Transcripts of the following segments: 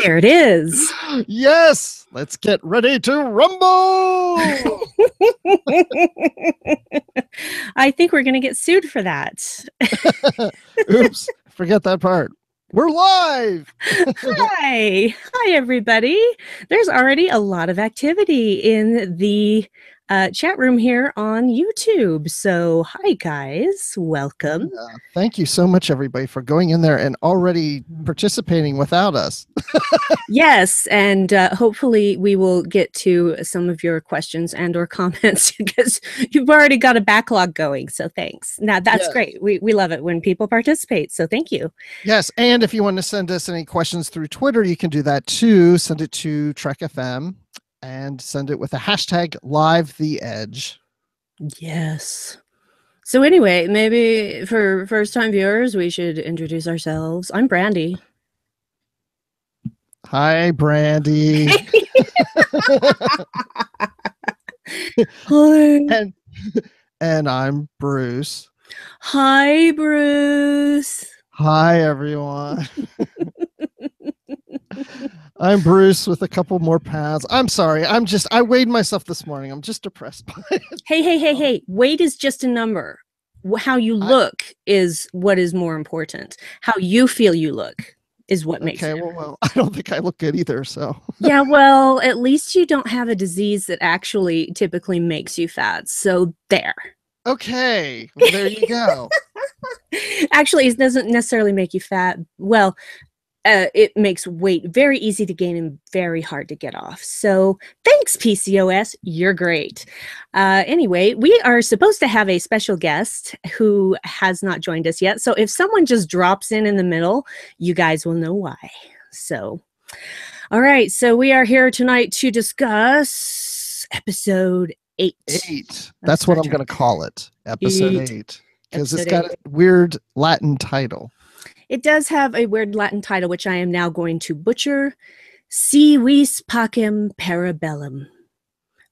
There it is. Yes, let's get ready to rumble. I think we're going to get sued for that. Oops, forget that part. We're live. Hi. Hi, everybody. There's already a lot of activity in the chat room here on YouTube. So hi, guys. Welcome. Thank you so much, everybody, for going in there and already participating without us. Yes, and hopefully we will get to some of your questions and or comments because you've already got a backlog going. So thanks. Now, that's great. We love it when people participate. So thank you. Yes, and if you want to send us any questions through Twitter, you can do that too. Send it to Trek FM. And send it with the hashtag #LiveTheEdge. Yes. So anyway, maybe for first-time viewers, we should introduce ourselves. I'm Brandi. Hi, Brandi. Hi. And I'm Bruce. Hi, Bruce. Hi, everyone. I'm Bruce with a couple more pounds. I'm sorry. I weighed myself this morning. I'm just depressed by it. Hey. Weight is just a number. How you look is what is more important. How you feel you look is what makes it. Well, I don't think I look good either, so. Yeah, well, at least you don't have a disease that actually typically makes you fat. So there. Okay. Well, there you go. Actually, it doesn't necessarily make you fat. Well, it makes weight very easy to gain and very hard to get off. So thanks, PCOS. You're great. Anyway, we are supposed to have a special guest who has not joined us yet. So if someone just drops in the middle, you guys will know why. So, all right. So we are here tonight to discuss episode 8. That's what I'm going to call it. Episode 8. Because it's got a weird Latin title. It does have a weird Latin title, which I am now going to butcher. Si vis pacem para bellum,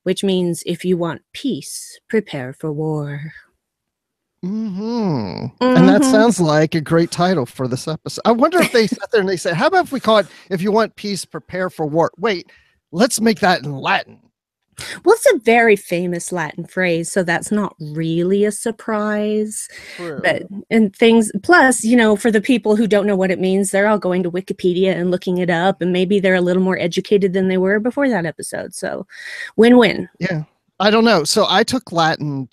which means if you want peace, prepare for war. And that sounds like a great title for this episode. I wonder if they sat there and they said, how about if we call it, if you want peace, prepare for war? Wait, let's make that in Latin. Well, it's a very famous Latin phrase, so that's not really a surprise. True. But and things, plus, you know, for the people who don't know what it means, they're all going to Wikipedia and looking it up, and maybe they're a little more educated than they were before that episode. So, win-win. Yeah, I don't know. So I took Latin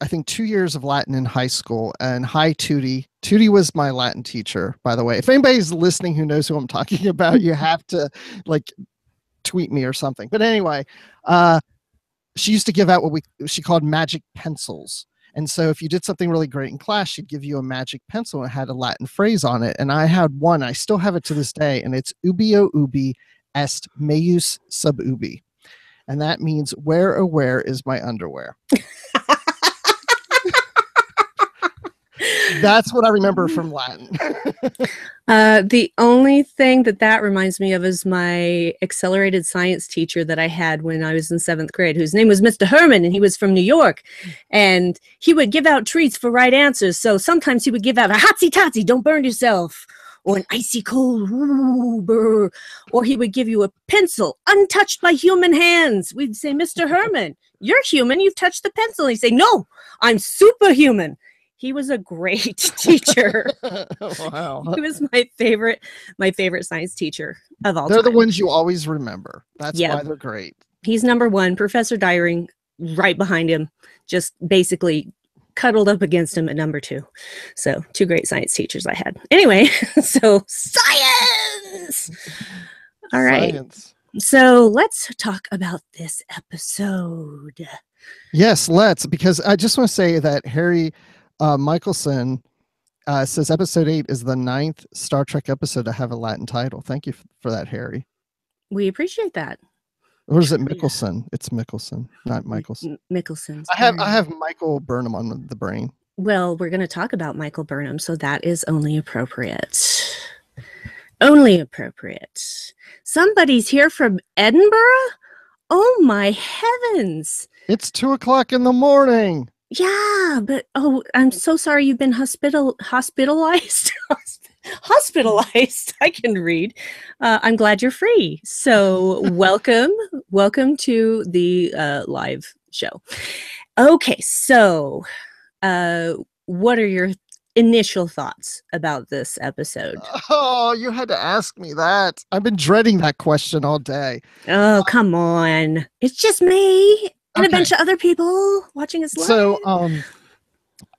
I think 2 years of Latin in high school, and hi, Tootie. Tootie was my Latin teacher, by the way. If anybody's listening who knows who I'm talking about, you have to tweet me or something. But anyway, she used to give out what she called magic pencils. And so if you did something really great in class, she'd give you a magic pencil and it had a Latin phrase on it. And I had one, I still have it to this day, and it's ubio ubi est meus sub ubi. And that means where is my underwear. That's what I remember from Latin. The only thing that reminds me of is my accelerated science teacher that I had when I was in 7th grade, whose name was Mr. Herman, and he was from New York. And he would give out treats for right answers. So sometimes he would give out a hotsy-totsy, don't burn yourself, or an icy cold, or he would give you a pencil untouched by human hands. We'd say, Mr. Herman, you're human, you've touched the pencil. And he'd say, no, I'm superhuman. He was a great teacher. Wow. He was my favorite science teacher of all time. They're the ones you always remember. That's why they're great. He's number 1. Professor Dyring right behind him, just basically cuddled up against him at number 2. So 2 great science teachers I had. Anyway, so science! All right. Science. So let's talk about this episode. Yes, let's, because I just want to say that Harry Michelson says episode 8 is the 9th Star Trek episode to have a Latin title. Thank you for that, Harry. We appreciate that. Or is it Mickelson? It's Mickelson, not Michelson. Mickelson. I have Michael Burnham on the brain. Well, we're going to talk about Michael Burnham, so that is only appropriate. Only appropriate. Somebody's here from Edinburgh? Oh my heavens. It's 2:00 in the morning. Yeah, but I'm so sorry you've been hospitalized. Hospitalized. I can read. I'm glad you're free. So welcome to the live show. Okay, so what are your initial thoughts about this episode? Oh, you had to ask me that. I've been dreading that question all day. Oh, come on. It's just me and a Okay. bunch of other people watching us live. So,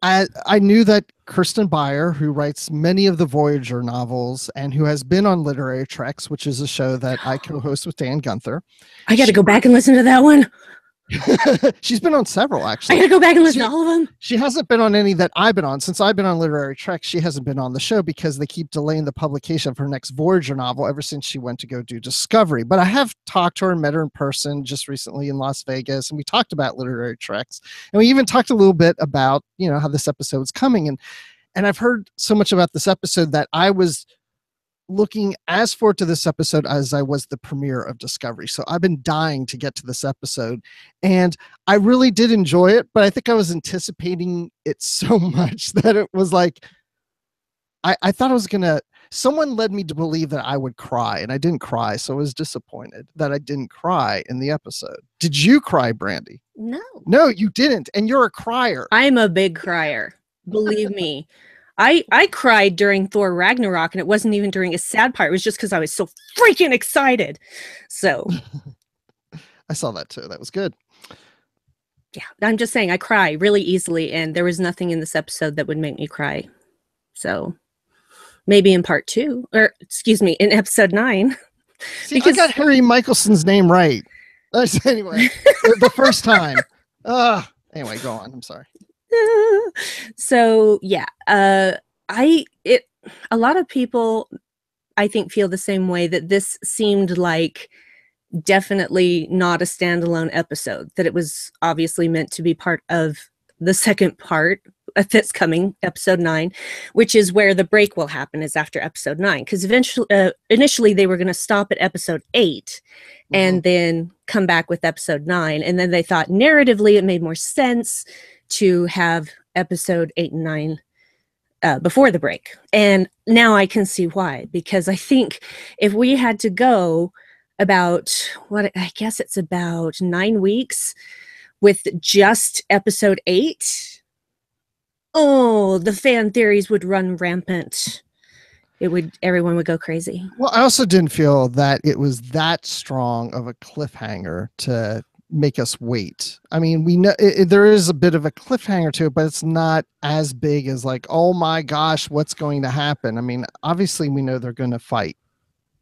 I knew that Kirsten Beyer, who writes many of the Voyager novels and who has been on Literary Treks, which is a show that I co-host with Dan Gunther. I got to go back and listen to that one. She's been on several, actually. I got to go back and listen to all of them. She hasn't been on any that I've been on. Since I've been on Literary Trek, she hasn't been on the show because they keep delaying the publication of her next Voyager novel ever since she went to go do Discovery. But I have talked to her and met her in person just recently in Las Vegas, and we talked about Literary Treks. And we even talked a little bit about, how this episode's coming. And I've heard so much about this episode that I was looking as forward to this episode as I was the premiere of Discovery. So I've been dying to get to this episode, and I really did enjoy it, but I think I was anticipating it so much that it was like, I thought I was someone led me to believe that I would cry, and I didn't cry. So I was disappointed that I didn't cry in the episode. Did you cry, Brandi? No, you didn't. And you're a crier. I'm a big crier. Believe me. I cried during Thor Ragnarok, and it wasn't even during a sad part. It was just because I was so freaking excited. So I saw that too. That was good. Yeah, I'm just saying I cry really easily, and there was nothing in this episode that would make me cry. So maybe in part 2, or excuse me, in episode 9. See, because I got Harry Michelson's name right. Anyway, the first time. Anyway, go on. I'm sorry. So yeah, a lot of people I think feel the same way, that this seemed like definitely not a standalone episode, that it was obviously meant to be part of the second part that's coming, episode 9, which is where the break will happen, is after episode 9, because initially they were going to stop at episode 8 and then come back with episode 9, and then they thought narratively it made more sense to have episode 8 and 9 before the break. And now I can see why, because I think if we had to go about, I guess it's about 9 weeks with just episode 8, the fan theories would run rampant. Everyone would go crazy. Well, I also didn't feel that it was that strong of a cliffhanger to make us wait. I mean, we know there is a bit of a cliffhanger to it, but it's not as big as like, oh my gosh, what's going to happen? I mean, obviously we know they're going to fight.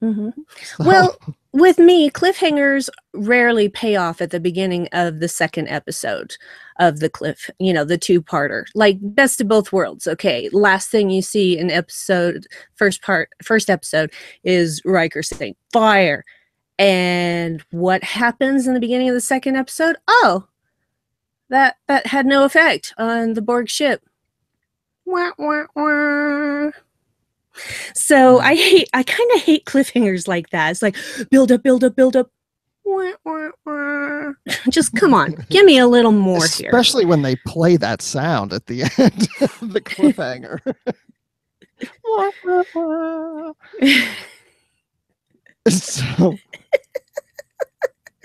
So. Well, with me, cliffhangers rarely pay off at the beginning of the second episode of the the 2-parter, like Best of Both Worlds. Okay, last thing you see in first episode is Riker saying fire. And what happens in the beginning of the second episode? Oh, that had no effect on the Borg ship. Wah, wah, wah. So I kind of hate cliffhangers like that. It's like build up. Wah, wah, wah. Just come on, give me a little more here. Especially when they play that sound at the end of the cliffhanger. So,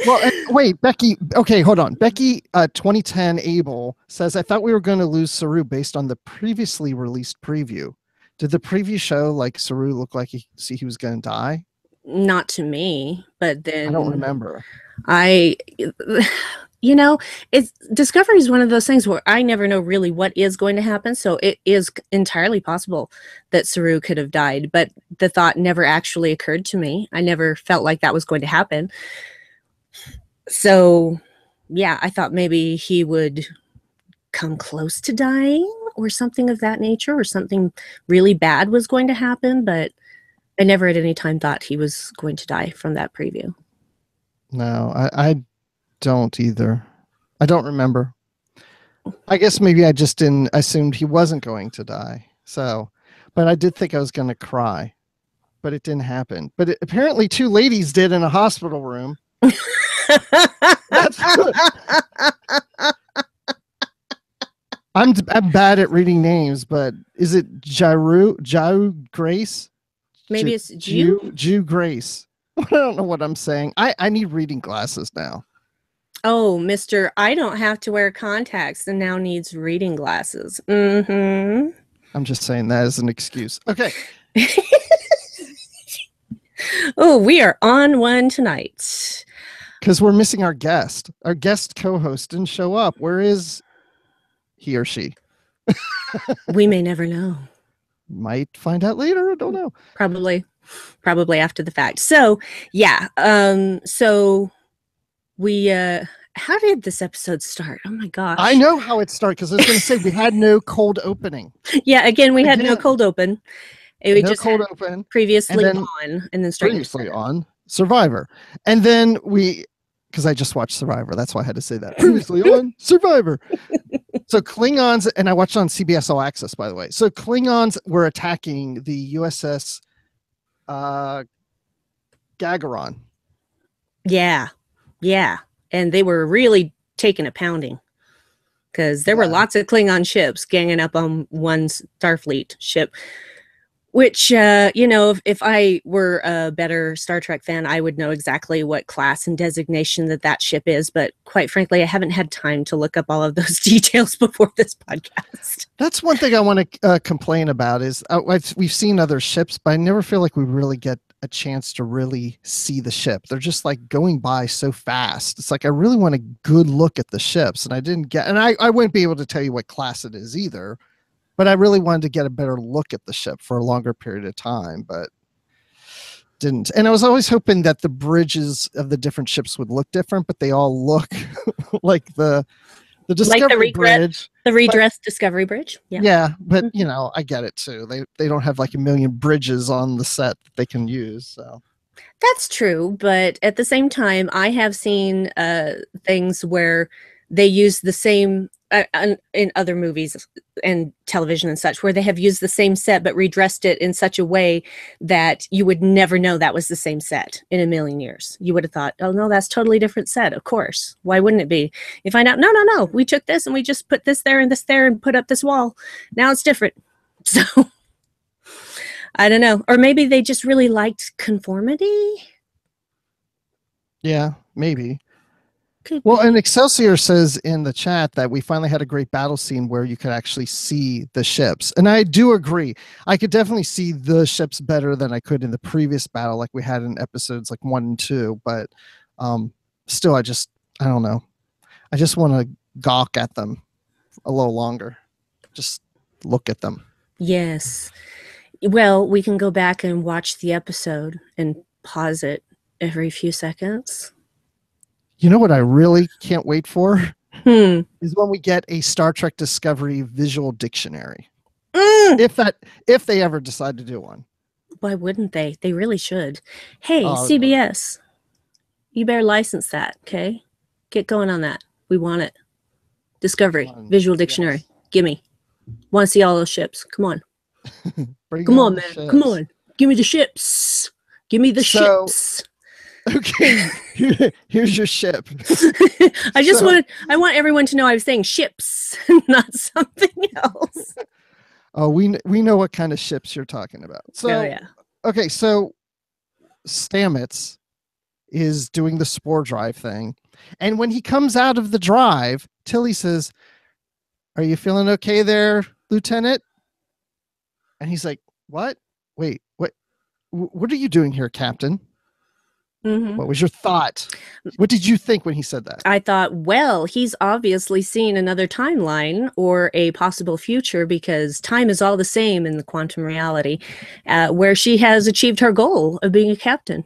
well, wait, Becky. Okay, hold on. Becky, 2010 Abel says, I thought we were going to lose Saru based on the previously released preview. Did the preview show like Saru look like he was going to die? Not to me, but then I don't remember. Discovery is one of those things where I never know really what is going to happen. So it is entirely possible that Saru could have died, but the thought never actually occurred to me. I never felt like that was going to happen. So yeah, I thought maybe he would come close to dying or something of that nature, or something really bad was going to happen, but I never at any time thought he was going to die from that preview. No, I don't either. I don't remember. I guess maybe I just assumed he wasn't going to die. So, but I did think I was going to cry, but it didn't happen. But apparently 2 ladies did in a hospital room. That's, I'm bad at reading names, but is it Jaru Grace? Maybe it's Jew? Jew Grace. I don't know what I'm saying. I need reading glasses now. Oh, Mr. I don't have to wear contacts and now needs reading glasses. Mm-hmm. I'm just saying that as an excuse. Okay. Oh, we are on one tonight. Because we're missing our guest. Our guest co-host didn't show up. Where is he or she? We may never know. Might find out later. I don't know. Probably after the fact. So yeah. So we how did this episode start? Oh my gosh. I know how it started because I was going to say we had no cold opening. Yeah, again, we had no cold open. We no just cold open. Previously on, and then straight previously on Survivor. And then because I just watched Survivor. That's why I had to say that. Previously on Survivor. So Klingons, and I watched on CBS All Access, by the way. So Klingons were attacking the USS Gagaron. Yeah. Yeah. And they were really taking a pounding because there were lots of Klingon ships ganging up on one Starfleet ship. Which, if I were a better Star Trek fan, I would know exactly what class and designation that ship is. But quite frankly, I haven't had time to look up all of those details before this podcast. That's one thing I want to complain about is we've seen other ships, but I never feel like we really get a chance to really see the ship. They're just like going by so fast. It's like I really want a good look at the ships, and I didn't get. And I wouldn't be able to tell you what class it is either. But I really wanted to get a better look at the ship for a longer period of time, but didn't. And I was always hoping that the bridges of the different ships would look different, but they all look like the Discovery Bridge. The redressed Discovery Bridge. Yeah. Yeah, but I get it too. They don't have like a million bridges on the set that they can use. So that's true, but at the same time, I have seen things where they use the same in other movies and television and such, where they have used the same set but redressed it in such a way that you would never know that was the same set in a million years. You would have thought, oh no, that's totally different set. Of course. Why wouldn't it be? You find out, no. We took this and we just put this there and put up this wall. Now it's different. So I don't know. Or maybe they just really liked conformity. Yeah, maybe. Well, and Excelsior says in the chat that we finally had a great battle scene where you could actually see the ships. And I do agree. I could definitely see the ships better than I could in the previous battle, like we had in episodes like 1 and 2. But still, I don't know. I just want to gawk at them a little longer. Just look at them. Yes. Well, we can go back and watch the episode and pause it every few seconds. You know what I really can't wait for? Is when we get a Star Trek Discovery visual dictionary. If they ever decide to do one. Why wouldn't they? They really should. Hey, CBS, you better license that, okay? Get going on that. We want it. Discovery, visual dictionary. Yes. Gimme. Want to see all those ships. Come on. Come on, man. Ships. Come on. Give me the ships. Give me the ships. Okay, here's your ship. I want everyone to know I was saying ships, not something else. Oh, we know what kind of ships you're talking about. So, yeah. Okay, so Stamets is doing the spore drive thing. And when he comes out of the drive, Tilly says, "Are you feeling okay there, Lieutenant?" And he's like, "What? Wait, what are you doing here, Captain?" Mm-hmm. What was your thought? What did you think when he said that? I thought, well, he's obviously seen another timeline or a possible future, because time is all the same in the quantum reality, where she has achieved her goal of being a captain.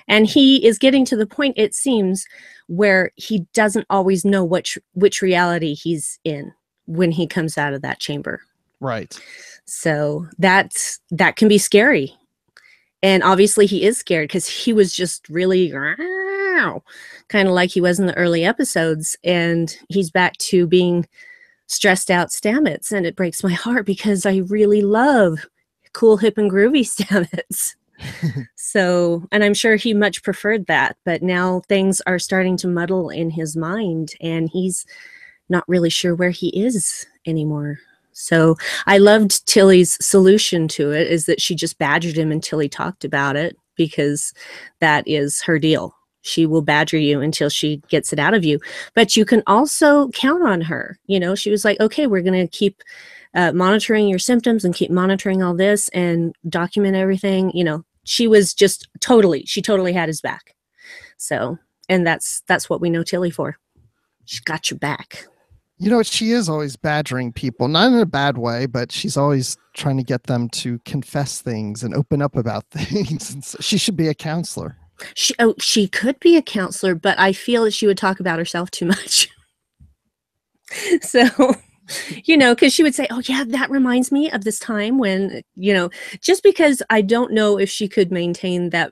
And he is getting to the point, it seems, where he doesn't always know which reality he's in when he comes out of that chamber. Right. So that can be scary. And obviously he is scared because he was just really kind of like he was in the early episodes. And he's back to being stressed out Stamets. And it breaks my heart because I really love cool, hip, and groovy Stamets. So, and I'm sure he much preferred that. But now things are starting to muddle in his mind. And he's not really sure where he is anymore. So I loved Tilly's solution to it, is that she just badgered him until he talked about it, because that is her deal. She will badger you until she gets it out of you. But you can also count on her. You know, she was like, okay, we're going to keep monitoring your symptoms and keep monitoring all this and document everything. You know, she totally had his back. So, and that's what we know Tilly for. She's got your back. You know, she is always badgering people, not in a bad way, but she's always trying to get them to confess things and open up about things. And so she should be a counselor. She could be a counselor, but I feel that she would talk about herself too much. So, you know, because she would say, oh, yeah, that reminds me of this time when, you know, just because I don't know if she could maintain that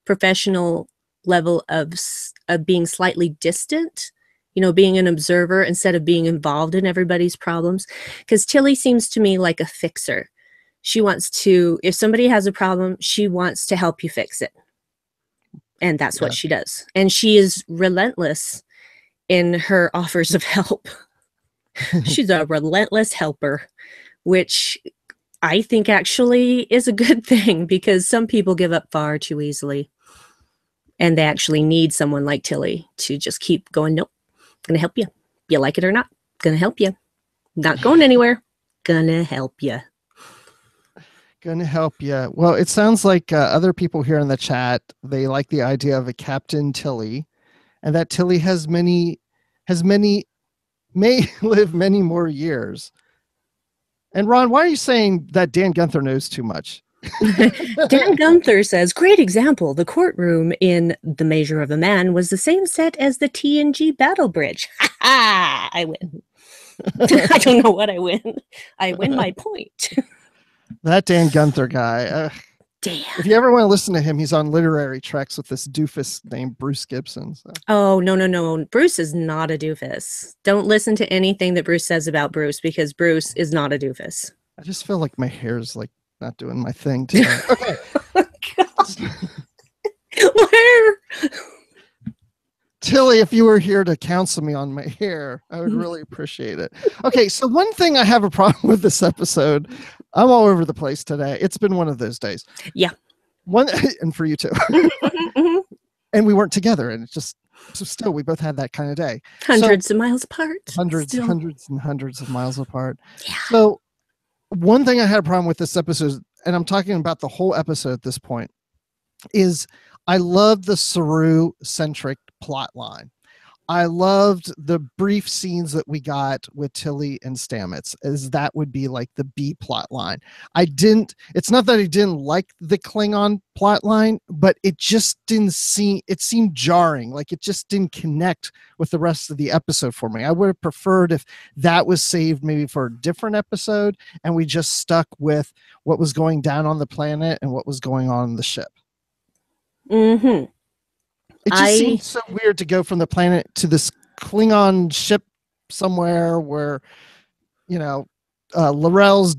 professional level of being slightly distant, you know, being an observer instead of being involved in everybody's problems. Because Tilly seems to me like a fixer. She wants to, if somebody has a problem, she wants to help you fix it. And that's what she does. And she is relentless in her offers of help. She's a relentless helper, which I think actually is a good thing, because some people give up far too easily. And they actually need someone like Tilly to just keep going, nope, going to help you. You like it or not, going to help you. Not going anywhere, going to help you. Going to help you. Well, it sounds like other people here in the chat, they like the idea of a Captain Tilly, and that Tilly may live many more years. And Ron, why are you saying that Dan Gunther knows too much? Dan Gunther says, great example. The courtroom in The Measure of a Man was the same set as the TNG Battle Bridge. Ha ha! I win. I don't know what I win. I win my point. That Dan Gunther guy. Dan. If you ever want to listen to him, he's on Literary Treks with this doofus named Bruce Gibson. So. Oh, no. Bruce is not a doofus. Don't listen to anything that Bruce says about Bruce, because Bruce is not a doofus. I just feel like my hair's like not doing my thing today. Okay. Where? Tilly, if you were here to counsel me on my hair, I would really appreciate it. Okay, so one thing I have a problem with this episode, I'm all over the place today. It's been one of those days. Yeah. And for you too. And we weren't together, and it's just, so still, we both had that kind of day. Hundreds of miles apart. Hundreds and hundreds of miles apart. Yeah. So one thing I had a problem with this episode, and I'm talking about the whole episode at this point, is I love the Saru-centric plot line. I loved the brief scenes that we got with Tilly and Stamets, as that would be like the B plot line. It's not that I didn't like the Klingon plot line, but it just it seemed jarring. Like it just didn't connect with the rest of the episode for me. I would have preferred if that was saved maybe for a different episode and we just stuck with what was going down on the planet and what was going on in the ship. Mm-hmm. It just seems so weird to go from the planet to this Klingon ship somewhere where, L'Rell's,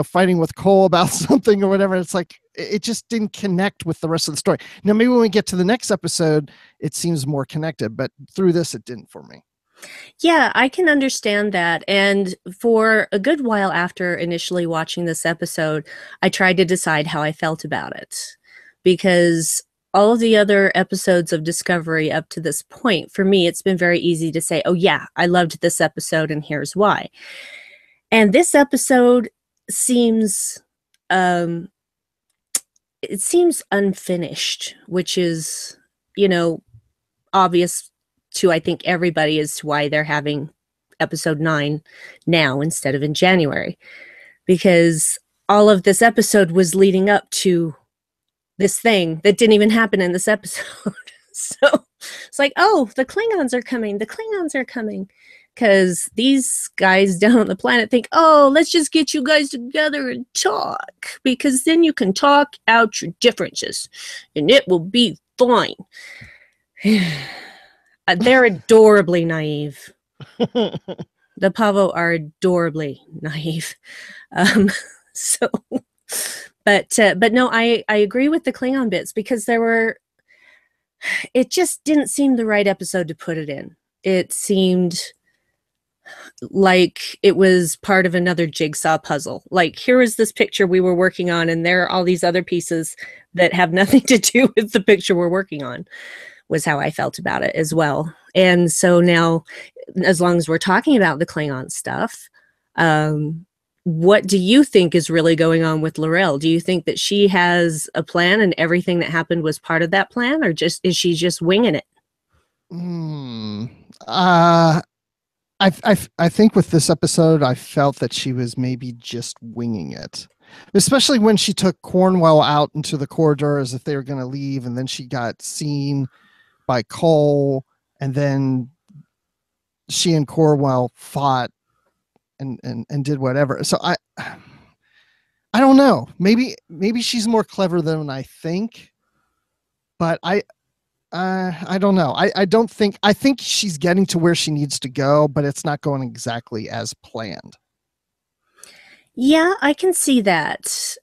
fighting with Cole about something or whatever. It's like, it just didn't connect with the rest of the story. Now, maybe when we get to the next episode, it seems more connected, but through this, it didn't for me. Yeah, I can understand that. And for a good while after initially watching this episode, I tried to decide how I felt about it, because all of the other episodes of Discovery up to this point, for me, it's been very easy to say, oh yeah, I loved this episode and here's why. And this episode seems, it seems unfinished, which is, obvious to, I think, everybody as to why they're having episode 9 now instead of in January, because all of this episode was leading up to this thing that didn't even happen in this episode. So it's like, oh, the Klingons are coming. Because these guys down on the planet think, oh, let's just get you guys together and talk, because then you can talk out your differences and it will be fine. They're adorably naive. The Pavo are adorably naive. But no, I agree with the Klingon bits, because it just didn't seem the right episode to put it in. It seemed like it was part of another jigsaw puzzle. Like, here is this picture we were working on, and there are all these other pieces that have nothing to do with the picture we're working on, was how I felt about it as well. And so now, as long as we're talking about the Klingon stuff, what do you think is really going on with L'Rell? Do you think that she has a plan and everything that happened was part of that plan, or just is she just winging it? I think with this episode, I felt that she was maybe just winging it, especially when she took Cornwell out into the corridor as if they were going to leave, and then she got seen by Cole, and then she and Cornwell fought and did whatever. So I don't know. Maybe she's more clever than I think, but I don't know. I think she's getting to where she needs to go, but it's not going exactly as planned. Yeah, I can see that.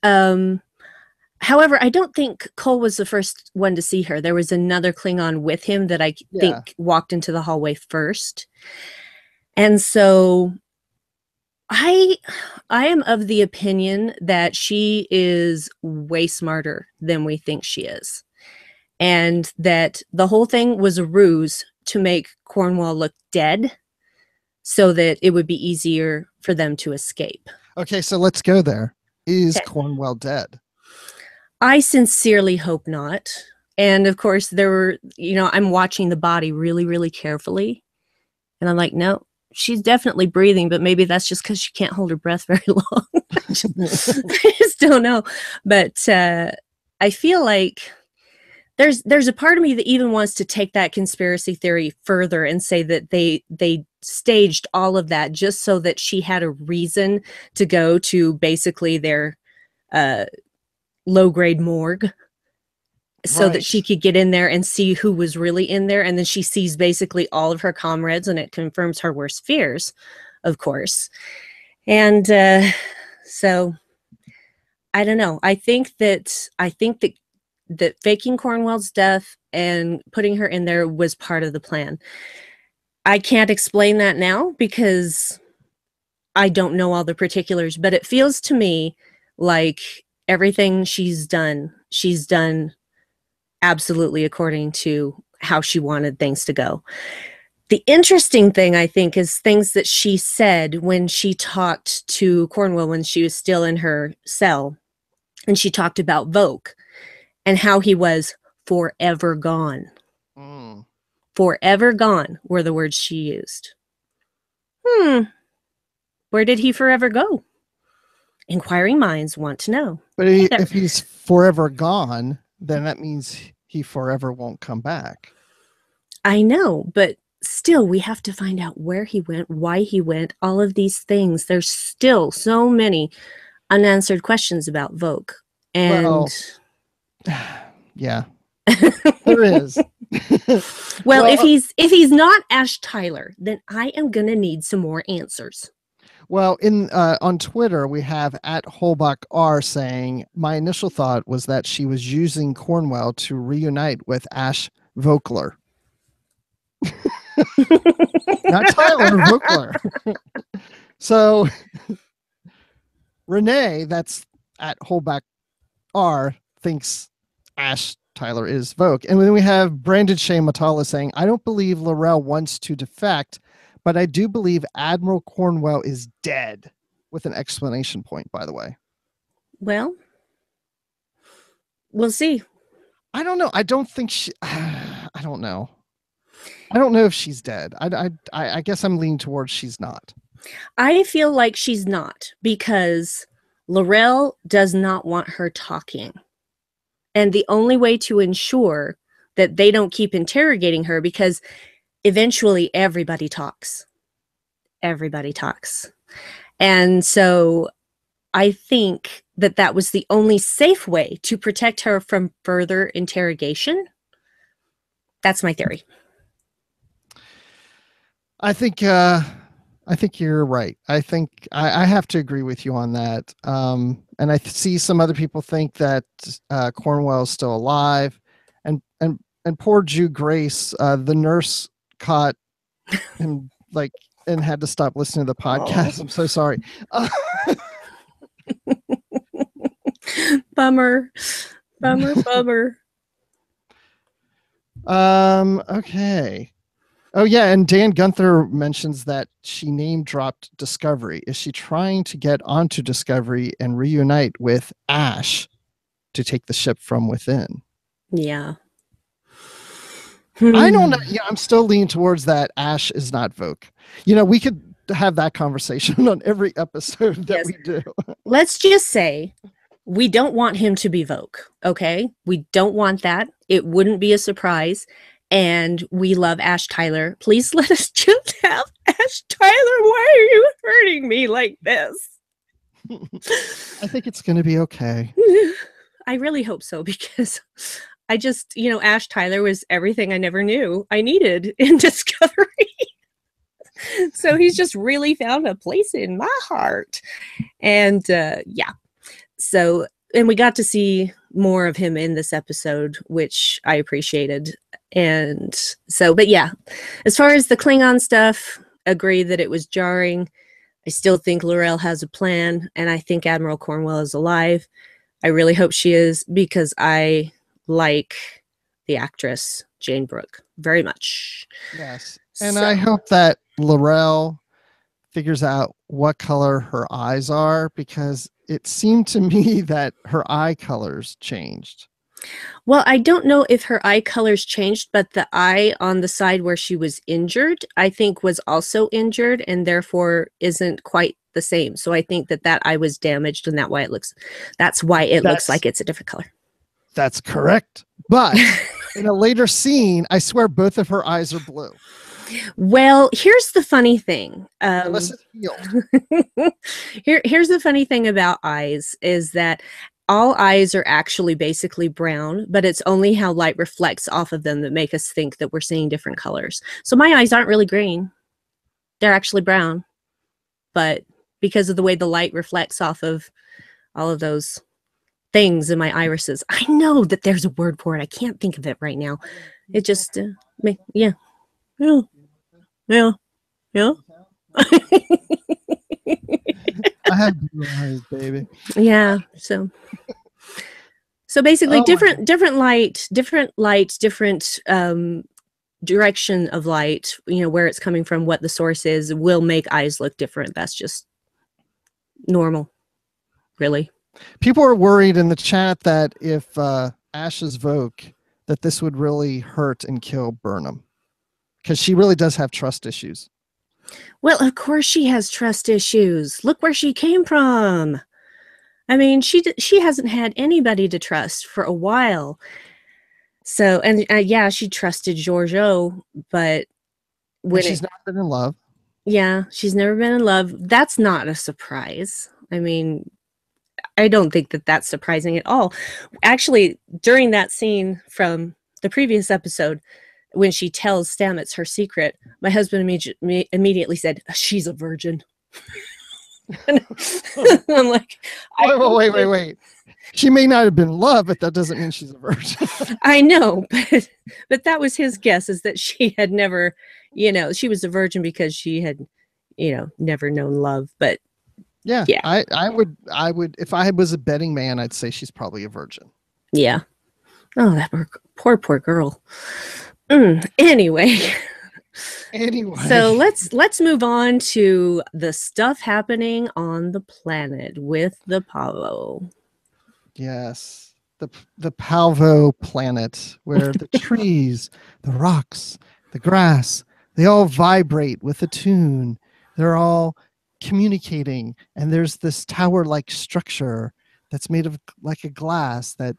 However, I don't think Cole was the first one to see her. There was another Klingon with him that I think walked into the hallway first. And so I am of the opinion that she is way smarter than we think she is. And that the whole thing was a ruse to make Cornwell look dead so that it would be easier for them to escape. Okay, so let's go there. Is Cornwell dead? I sincerely hope not. And of course, there were, I'm watching the body really, really carefully. And I'm like, no, she's definitely breathing, but maybe that's just because she can't hold her breath very long. I just don't know. But I feel like there's a part of me that even wants to take that conspiracy theory further and say that they staged all of that just so that she had a reason to go to basically their low-grade morgue so that she could get in there and see who was really in there. And then she sees basically all of her comrades, and it confirms her worst fears, of course. And so I don't know. I think that faking Cornwell's death and putting her in there was part of the plan. I can't explain that now because I don't know all the particulars, but it feels to me like everything she's done absolutely according to how she wanted things to go. The interesting thing, I think, is things that she said when she talked to Cornwell when she was still in her cell, and she talked about Vogue and how he was forever gone. Forever gone were the words she used. Where did he forever go? Inquiring minds want to know. But if he's forever gone, then that means he forever won't come back. I know, but still, we have to find out where he went, why he went, all of these things. There's still so many unanswered questions about Vogue. And yeah, there is. well, if he's not Ash Tyler, then I am gonna need some more answers. Well, on Twitter, we have at Holbach R saying, my initial thought was that she was using Cornwell to reunite with Ash Vogler. Not Tyler, Vogler. So Renee, that's at Holbach R, thinks Ash Tyler is Vogue. And then we have Brandon Shea Matala saying, I don't believe L'Rell wants to defect, but I do believe Admiral Cornwell is dead, with an exclamation point, by the way. Well, we'll see. I don't know. I don't think I don't know. I don't know if she's dead. I guess I'm leaning towards she's not. I feel like she's not, because L'Rell does not want her talking. And the only way to ensure that they don't keep interrogating her, because eventually everybody talks. Everybody talks. And so I think that was the only safe way to protect her from further interrogation. That's my theory. I think you're right. I think I have to agree with you on that. And I see some other people think that Cornwell is still alive, and poor Jew Grace, the nurse caught him like and had to stop listening to the podcast. I'm so sorry. Bummer. Bummer. Okay. Oh yeah, and Dan Gunther mentions that she name dropped Discovery. Is she trying to get onto Discovery and reunite with Ash to take the ship from within? Yeah. I don't know. Yeah, I'm still leaning towards that Ash is not Vogue. You know, we could have that conversation on every episode that we do. Let's just say we don't want him to be Vogue, okay? We don't want that. It wouldn't be a surprise. And we love Ash Tyler. Please let us just have Ash Tyler. Why are you hurting me like this? I think it's going to be okay. I really hope so, because I just, Ash Tyler was everything I never knew I needed in Discovery. So he's just really found a place in my heart. And yeah. So, and we got to see more of him in this episode, which I appreciated. And so, but yeah, as far as the Klingon stuff, agree that it was jarring. I still think L'Rell has a plan, and I think Admiral Cornwell is alive. I really hope she is, because I like the actress Jane Brooke very much. Yes. And I hope that L'Rell figures out what color her eyes are, because it seemed to me that her eye colors changed. Well, I don't know if her eye colors changed, but the eye on the side where she was injured, I think was also injured, and therefore isn't quite the same. So I think that eye was damaged, and that's why it looks like it's a different color. That's correct. But in a later scene, I swear both of her eyes are blue. Well, here's the funny thing. Unless it's healed. Here's the funny thing about eyes is that all eyes are actually basically brown, but it's only how light reflects off of them that make us think that we're seeing different colors. So my eyes aren't really green. They're actually brown. But because of the way the light reflects off of all of those things in my irises, I know that there's a word for it. I can't think of it right now. It just, yeah. I have blue eyes, baby. Yeah. So basically, different light, different direction of light. Where it's coming from, what the source is, will make eyes look different. That's just normal, really. People are worried in the chat that if Ash is Vogue, that this would really hurt and kill Burnham, because she really does have trust issues. Well, of course she has trust issues. Look where she came from. I mean, she hasn't had anybody to trust for a while. So, and yeah, she trusted Georgiou, but when she's never been in love. Yeah, she's never been in love. That's not a surprise. I mean, I don't think that that's surprising at all. Actually, during that scene from the previous episode, when she tells Stamets her secret, my husband immediately said, "She's a virgin." I'm like, wait. She may not have been in love, but that doesn't mean she's a virgin. I know, but that was his guess, is that she had never, she was a virgin because she had, never known love. But yeah. I would, if I was a betting man, I'd say she's probably a virgin. Yeah. Oh, that poor girl. Anyway. So let's move on to the stuff happening on the planet with the Pavo. Yes, the Palvo planet, where the trees, the rocks, the grass, they all vibrate with a tune. They're all communicating, and there's this tower-like structure that's made of like a glass that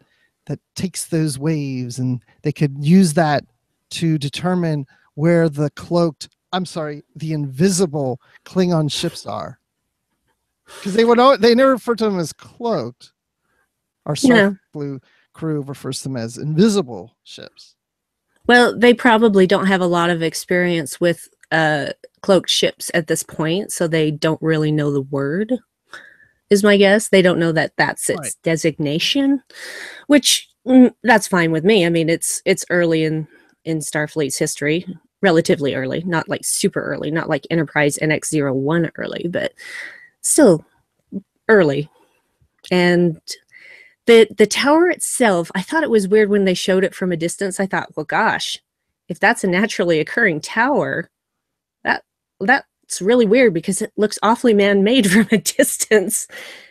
takes those waves, and they could use that to determine where the invisible Klingon ships are, because they never refer to them as cloaked. Our Blue crew refers to them as invisible ships. Well, they probably don't have a lot of experience with cloaked ships at this point, so they don't really know the word, is my guess. They don't know that that's its designation, which that's fine with me. I mean, it's early in Starfleet's history. relatively early, not like super early, not like Enterprise NX-01 early, but still early. And the tower itself, I thought it was weird when they showed it from a distance. I thought, well, gosh, if that's a naturally occurring tower, that's really weird because it looks awfully man-made from a distance.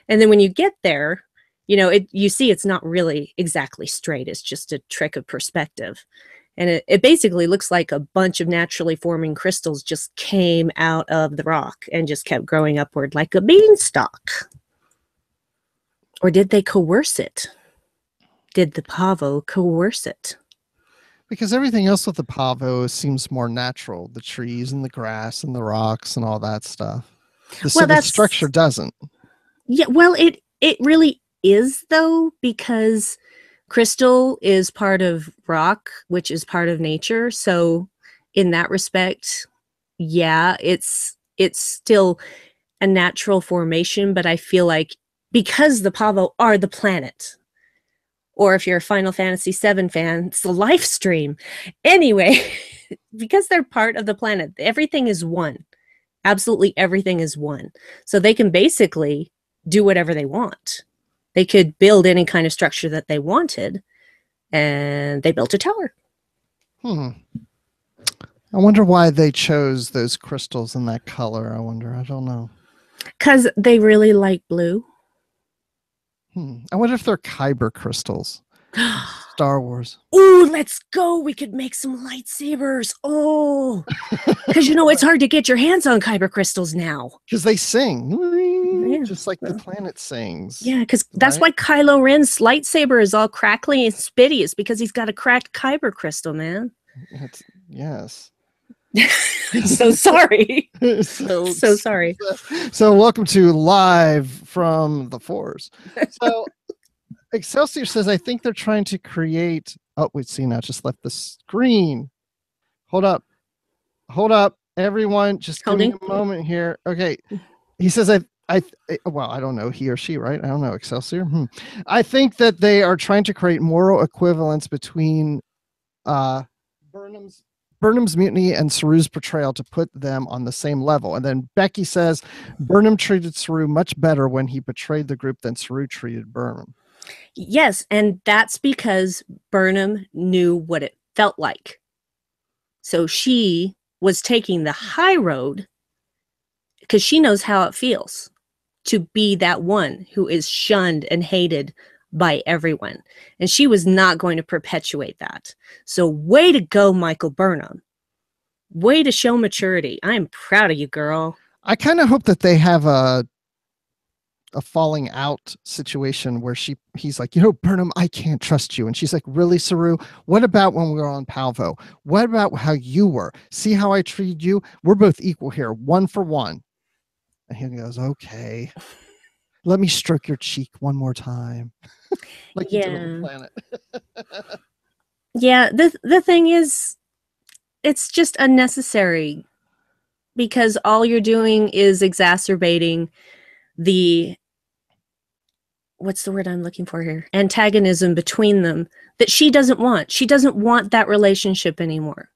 And then when you get there, you see it's not really exactly straight. It's just a trick of perspective. And it basically looks like a bunch of naturally forming crystals just came out of the rock and just kept growing upward like a beanstalk. Or did they coerce it? Did the Pavo coerce it? Because everything else with the Pavo seems more natural. The trees and the grass and the rocks and all that stuff. The structure doesn't. Yeah, well, it really is, though, because crystal is part of rock, which is part of nature. So in that respect, yeah, it's still a natural formation, but I feel like because the Pavo are the planet, or if you're a Final Fantasy VII fan, it's the life stream. Anyway, because they're part of the planet, everything is one. Absolutely everything is one. So they can basically do whatever they want. They could build any kind of structure that they wanted, and they built a tower. I wonder why they chose those crystals in that color. I don't know. Because they really like blue. I wonder if they're Kyber crystals. Star Wars. Ooh, let's go. We could make some lightsabers. Oh, because it's hard to get your hands on Kyber crystals now. Because they sing, just like the planet sings. Yeah, because that's why Kylo Ren's lightsaber is all crackly and spitty. It's because he's got a cracked Kyber crystal, man. Yes. So sorry. so sorry. So welcome to Live from the Force. So Excelsior says, I think they're trying to create. Oh, wait, see, now just left the screen. Hold up, everyone. Just give me a moment here. Okay. He says, well, I don't know, he or she, right? I don't know, Excelsior. I think that they are trying to create moral equivalence between Burnham's mutiny and Saru's portrayal to put them on the same level. And then Becky says, Burnham treated Saru much better when he betrayed the group than Saru treated Burnham. Yes, and that's because Burnham knew what it felt like. So she was taking the high road because she knows how it feels to be that one who is shunned and hated by everyone. And she was not going to perpetuate that. So way to go, Michael Burnham. Way to show maturity. I am proud of you, girl. I kind of hope that they have a falling out situation where he's like, Burnham, I can't trust you. And she's like, really, Saru? What about when we were on Palvo? What about how you were? See how I treated you? We're both equal here, 1 for 1. And he goes, okay, let me stroke your cheek one more time. Like you do on the planet. Yeah, the thing is, it's just unnecessary because all you're doing is exacerbating the, what's the word I'm looking for here? Antagonism between them that she doesn't want. She doesn't want that relationship anymore.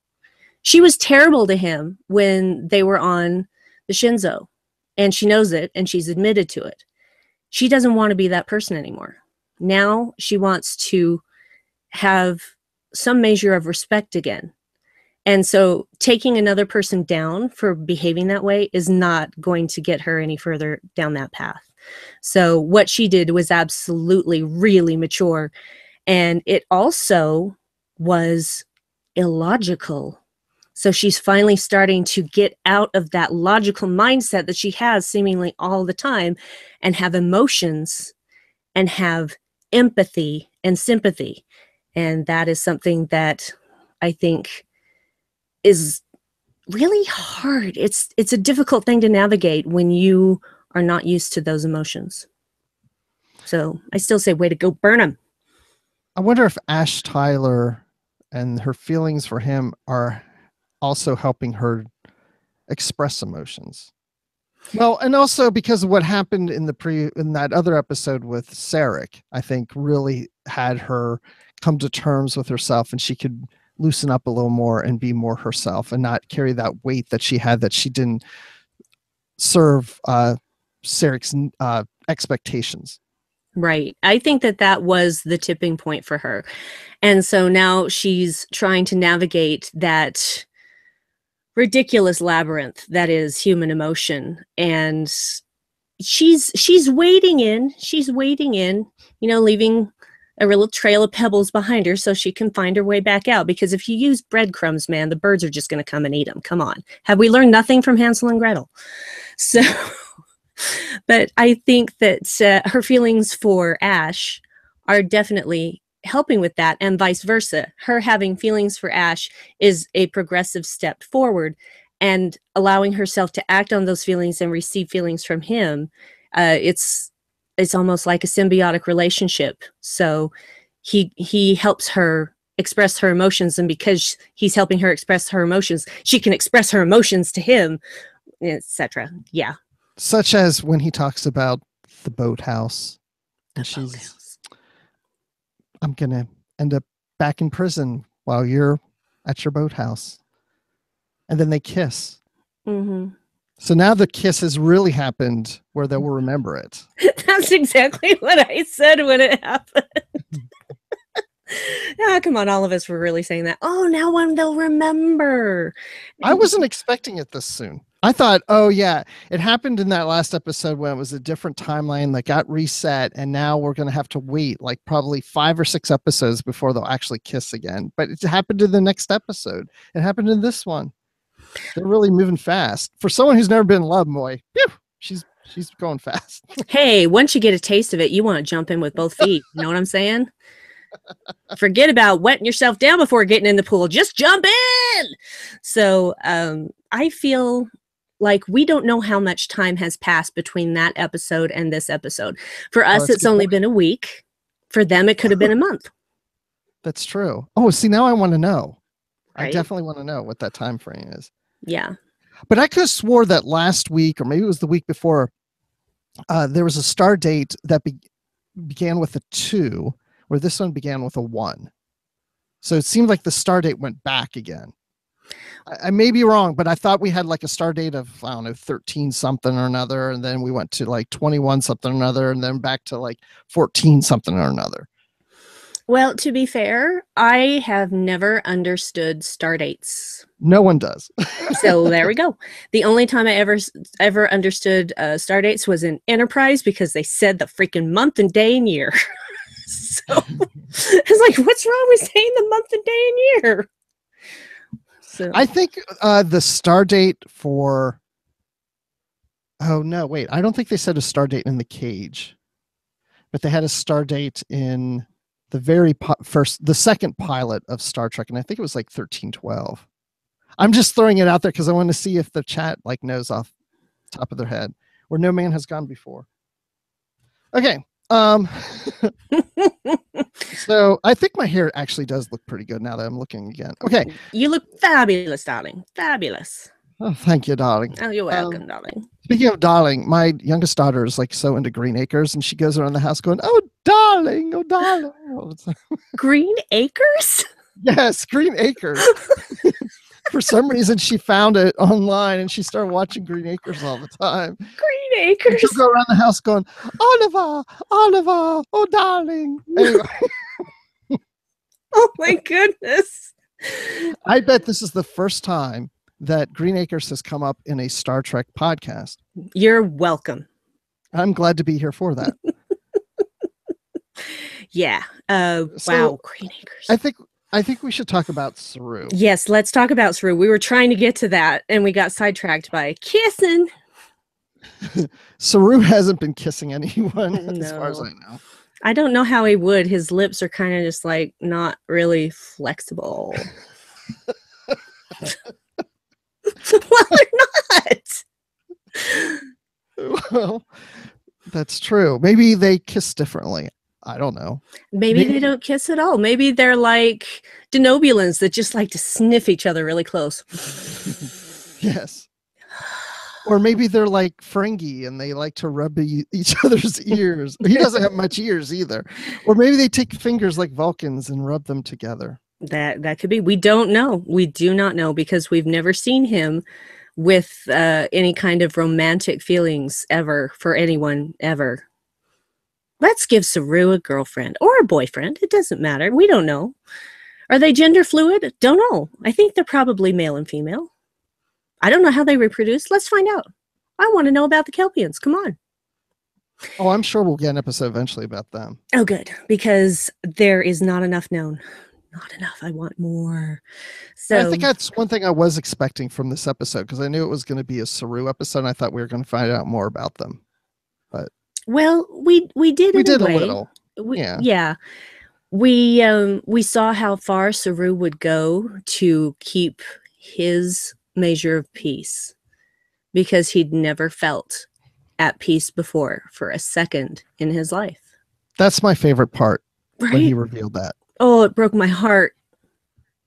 She was terrible to him when they were on the Shinzo, and she knows it, and she's admitted to it. She doesn't want to be that person anymore. Now she wants to have some measure of respect again. And so taking another person down for behaving that way is not going to get her any further down that path. So what she did was absolutely really mature. And it also was illogical. So she's finally starting to get out of that logical mindset that she has seemingly all the time and have emotions and have empathy and sympathy. And that is something that I think is really hard. It's a difficult thing to navigate when you are not used to those emotions. So I still say, way to go, Burnham. I wonder if Ash Tyler and her feelings for him are also helping her express emotions. Well, and also because of what happened in that other episode with Sarek, I think really had her come to terms with herself, and she could loosen up a little more and be more herself and not carry that weight that she had, that she didn't serve Sarek's expectations. Right. I think that was the tipping point for her. And so now she's trying to navigate that ridiculous labyrinth that is human emotion. And she's wading in, leaving a little trail of pebbles behind her so she can find her way back out. Because if you use breadcrumbs, man, the birds are just going to come and eat them. Come on. Have we learned nothing from Hansel and Gretel? So, but I think that her feelings for Ash are definitely helping with that, and vice versa. Her having feelings for Ash is a progressive step forward, and allowing herself to act on those feelings and receive feelings from him. It's almost like a symbiotic relationship. So he helps her express her emotions, and because he's helping her express her emotions, she can express her emotions to him, etc. Yeah. Such as when he talks about the boathouse, and I'm going to end up back in prison while you're at your boathouse. And then they kiss. Mm-hmm. So now the kiss has really happened where they will remember it. That's exactly what I said when it happened. Yeah, come on, all of us were really saying that. Oh, now when they'll remember. I wasn't expecting it this soon. I thought, oh yeah, it happened in that last episode when it was a different timeline that got reset, and now we're going to have to wait like probably 5 or 6 episodes before they'll actually kiss again. But it happened in the next episode. It happened in this one. They're really moving fast. For someone who's never been in love, boy, she's going fast. Hey, once you get a taste of it, you want to jump in with both feet. You know what I'm saying? Forget about wetting yourself down before getting in the pool. Just jump in. So I feel like we don't know how much time has passed between that episode and this episode. For us, it's only been a week. For them, it could have been a month. That's true. Oh, see, now I want to know. Right? I definitely want to know what that time frame is. Yeah. But I could have swore that last week, or maybe it was the week before, there was a star date that began with a 2, where this one began with a 1. So it seemed like the star date went back again. I may be wrong, but I thought we had like a star date of, I don't know, 13 something or another. And then we went to like 21 something or another, and then back to like 14 something or another. Well, to be fair, I have never understood star dates. No one does. So there we go. The only time I ever understood star dates was in Enterprise, because they said the freaking month and day and year. So it's like, what's wrong with saying the month and day and year? So I think the star date for, oh no, wait, I don't think they said a star date in the cage, but they had a star date in the very the second pilot of Star Trek, and I think it was like 1312. I'm just throwing it out there because I want to see if the chat like knows off the top of their head, where no man has gone before. Okay. So I think my hair actually does look pretty good now that I'm looking again. Okay. You look fabulous, darling. Fabulous. Oh, thank you, darling. Oh, you're welcome, darling. Speaking of darling, my youngest daughter is like so into Green Acres, and she goes around the house going, "Oh, darling, oh, darling." Green Acres? Yes, Green Acres. For some reason, she found it online, and she started watching Green Acres all the time. Green Acres. She'll go around the house going, "Oliver, Oliver, oh, darling." Anyway. Oh my goodness. I bet this is the first time that Green Acres has come up in a Star Trek podcast. You're welcome. I'm glad to be here for that. Yeah. Wow, Green Acres. I think we should talk about Saru. Yes, let's talk about Saru. We were trying to get to that, and we got sidetracked by kissing. Saru hasn't been kissing anyone, as far as I know. I don't know how he would. His lips are kind of just like not really flexible. Well, they're not. Well, that's true. Maybe they kiss differently. I don't know. Maybe they don't kiss at all. Maybe they're like denobulans that just like to sniff each other really close. Yes. Or maybe they're like Ferengi and they like to rub each other's ears. He doesn't have much ears either. Or maybe they take fingers like Vulcans and rub them together. That could be. We don't know. We do not know because we've never seen him with any kind of romantic feelings ever for anyone ever. Let's give Saru a girlfriend or a boyfriend. It doesn't matter. We don't know. Are they gender fluid? Don't know. I think they're probably male and female. I don't know how they reproduce. Let's find out. I want to know about the Kelpians. Come on. Oh, I'm sure we'll get an episode eventually about them. Oh, good. Because there is not enough known. Not enough. I want more. So I think that's one thing I was expecting from this episode because I knew it was going to be a Saru episode. And I thought we were going to find out more about them. But well, we did we in did a way. a little. Yeah. We saw how far Saru would go to keep his measure of peace because he'd never felt at peace before for a second in his life. That's my favorite part Right? when he revealed that. Oh, it broke my heart.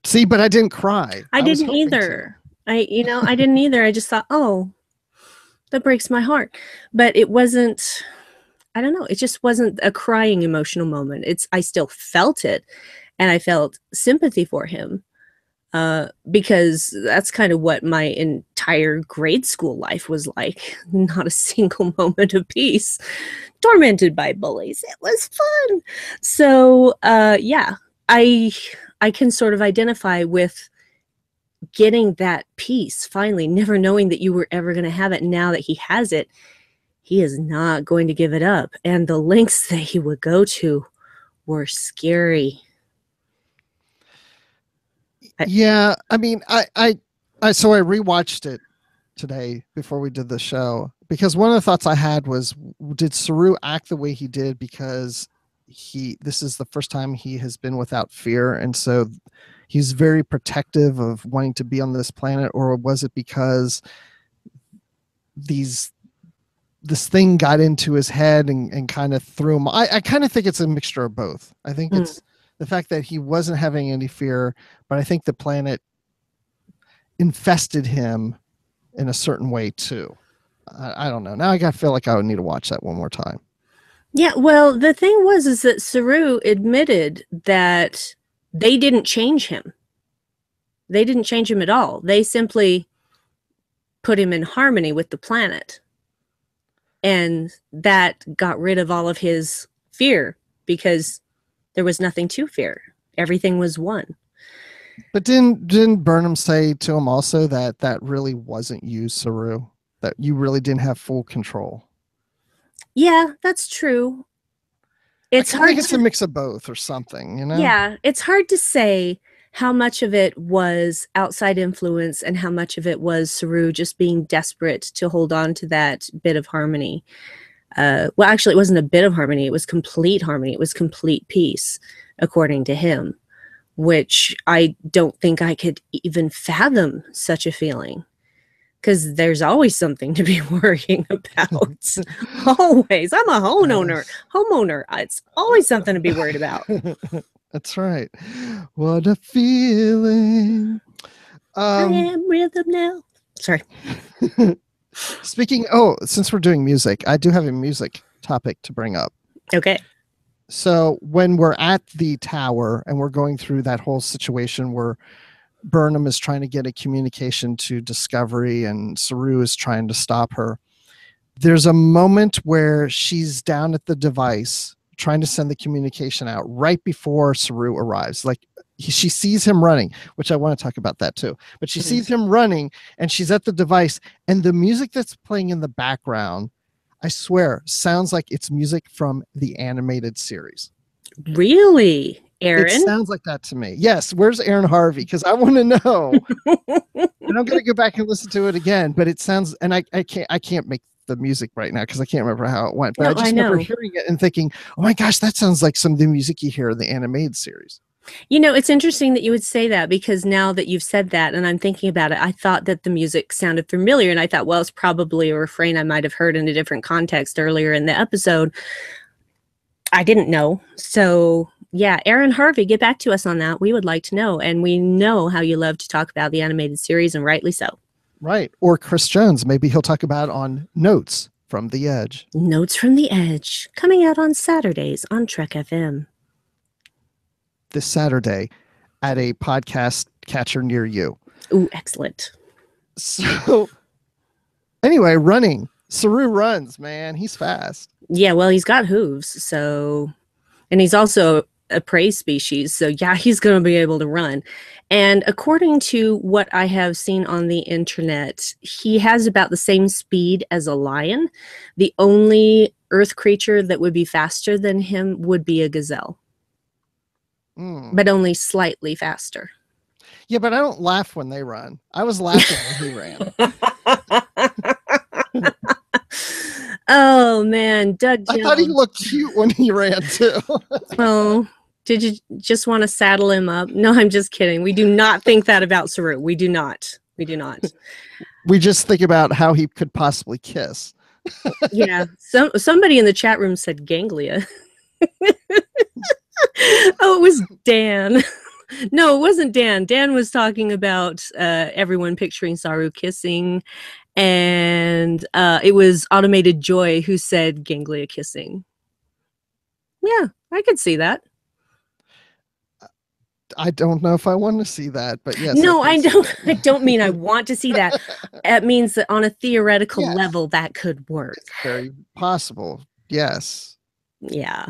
See, but I didn't cry. I didn't either. I didn't either. I just thought, oh, that breaks my heart. But it wasn't, I don't know. It just wasn't a crying emotional moment. I still felt it, and I felt sympathy for him because that's kind of what my entire grade school life was like. Not a single moment of peace. Tormented by bullies. It was fun. So, yeah, I can sort of identify with getting that peace finally, never knowing that you were ever going to have it. Now that he has it, he is not going to give it up. And the lengths that he would go to were scary. Yeah, I mean, I so I rewatched it today before we did the show because one of the thoughts I had was, did Saru act the way he did because this is the first time he has been without fear, and so he's very protective of wanting to be on this planet, or was it because this thing got into his head and kind of threw him? I kind of think it's a mixture of both. I think it's the fact that he wasn't having any fear, but I think the planet infested him in a certain way too. I don't know. Now I feel like I would need to watch that one more time. Yeah, well, the thing is that Saru admitted that they didn't change him. They didn't change him at all. They simply put him in harmony with the planet. And that got rid of all of his fear because there was nothing to fear. Everything was one. But didn't Burnham say to him also that really wasn't you, Saru? That you really didn't have full control? Yeah, that's true. I think it's a mix of both or something, you know? Yeah, it's hard to say how much of it was outside influence and how much of it was Saru just being desperate to hold on to that bit of harmony. Well, actually, it wasn't a bit of harmony. It was complete harmony. It was complete peace, according to him, which I don't think I could even fathom such a feeling. Because there's always something to be worrying about. Always. I'm a homeowner. It's always something to be worried about. That's right. What a feeling. I am rhythm now. Sorry. Since we're doing music, I do have a music topic to bring up. Okay. So when we're at the tower and we're going through that whole situation where Burnham is trying to get a communication to Discovery and Saru is trying to stop her, there's a moment where she's down at the device trying to send the communication out right before Saru arrives. Like she sees him running, which I want to talk about that too, but she sees him running and she's at the device, and the music that's playing in the background, I swear, sounds like it's music from the animated series. Really? Aaron? It sounds like that to me. Yes. Where's Aaron Harvey? Because I want to know. And I'm going to go back and listen to it again. But it sounds, and I can't make the music right now because I can't remember how it went. But I just remember hearing it and thinking, oh my gosh, that sounds like some of the music you hear in the animated series. You know, it's interesting that you would say that because now that you've said that and I'm thinking about it, I thought that the music sounded familiar. And I thought, well, it's probably a refrain I might have heard in a different context earlier in the episode. I didn't know. So yeah, Aaron Harvey, get back to us on that. We would like to know. And we know how you love to talk about the animated series, and rightly so. Right. Or Chris Jones. Maybe he'll talk about it on Notes from the Edge. Notes from the Edge, coming out on Saturdays on Trek FM. This Saturday. at a podcast catcher near you. Ooh, excellent. So anyway, running. Saru runs, man. He's fast. Yeah, well, he's got hooves, so, and he's also a prey species, so yeah, he's going to be able to run. And according to what I have seen on the internet, he has about the same speed as a lion. The only earth creature that would be faster than him would be a gazelle, but only slightly faster. Yeah, but I don't laugh when they run. I was laughing when he ran. Oh man, Doug Jones. I thought he looked cute when he ran too. Oh, did you just want to saddle him up? No, I'm just kidding. We do not think that about Saru. We do not. We do not. We just think about how he could possibly kiss. Yeah. Somebody in the chat room said ganglia. Oh, it was Dan. No, it wasn't Dan. Dan was talking about everyone picturing Saru kissing, and it was Automated Joy who said ganglia kissing. Yeah, I could see that. I don't know if I want to see that, but yes. No, I don't. I don't mean I want to see that. It means that on a theoretical level, that could work. It's very possible. Yes. Yeah.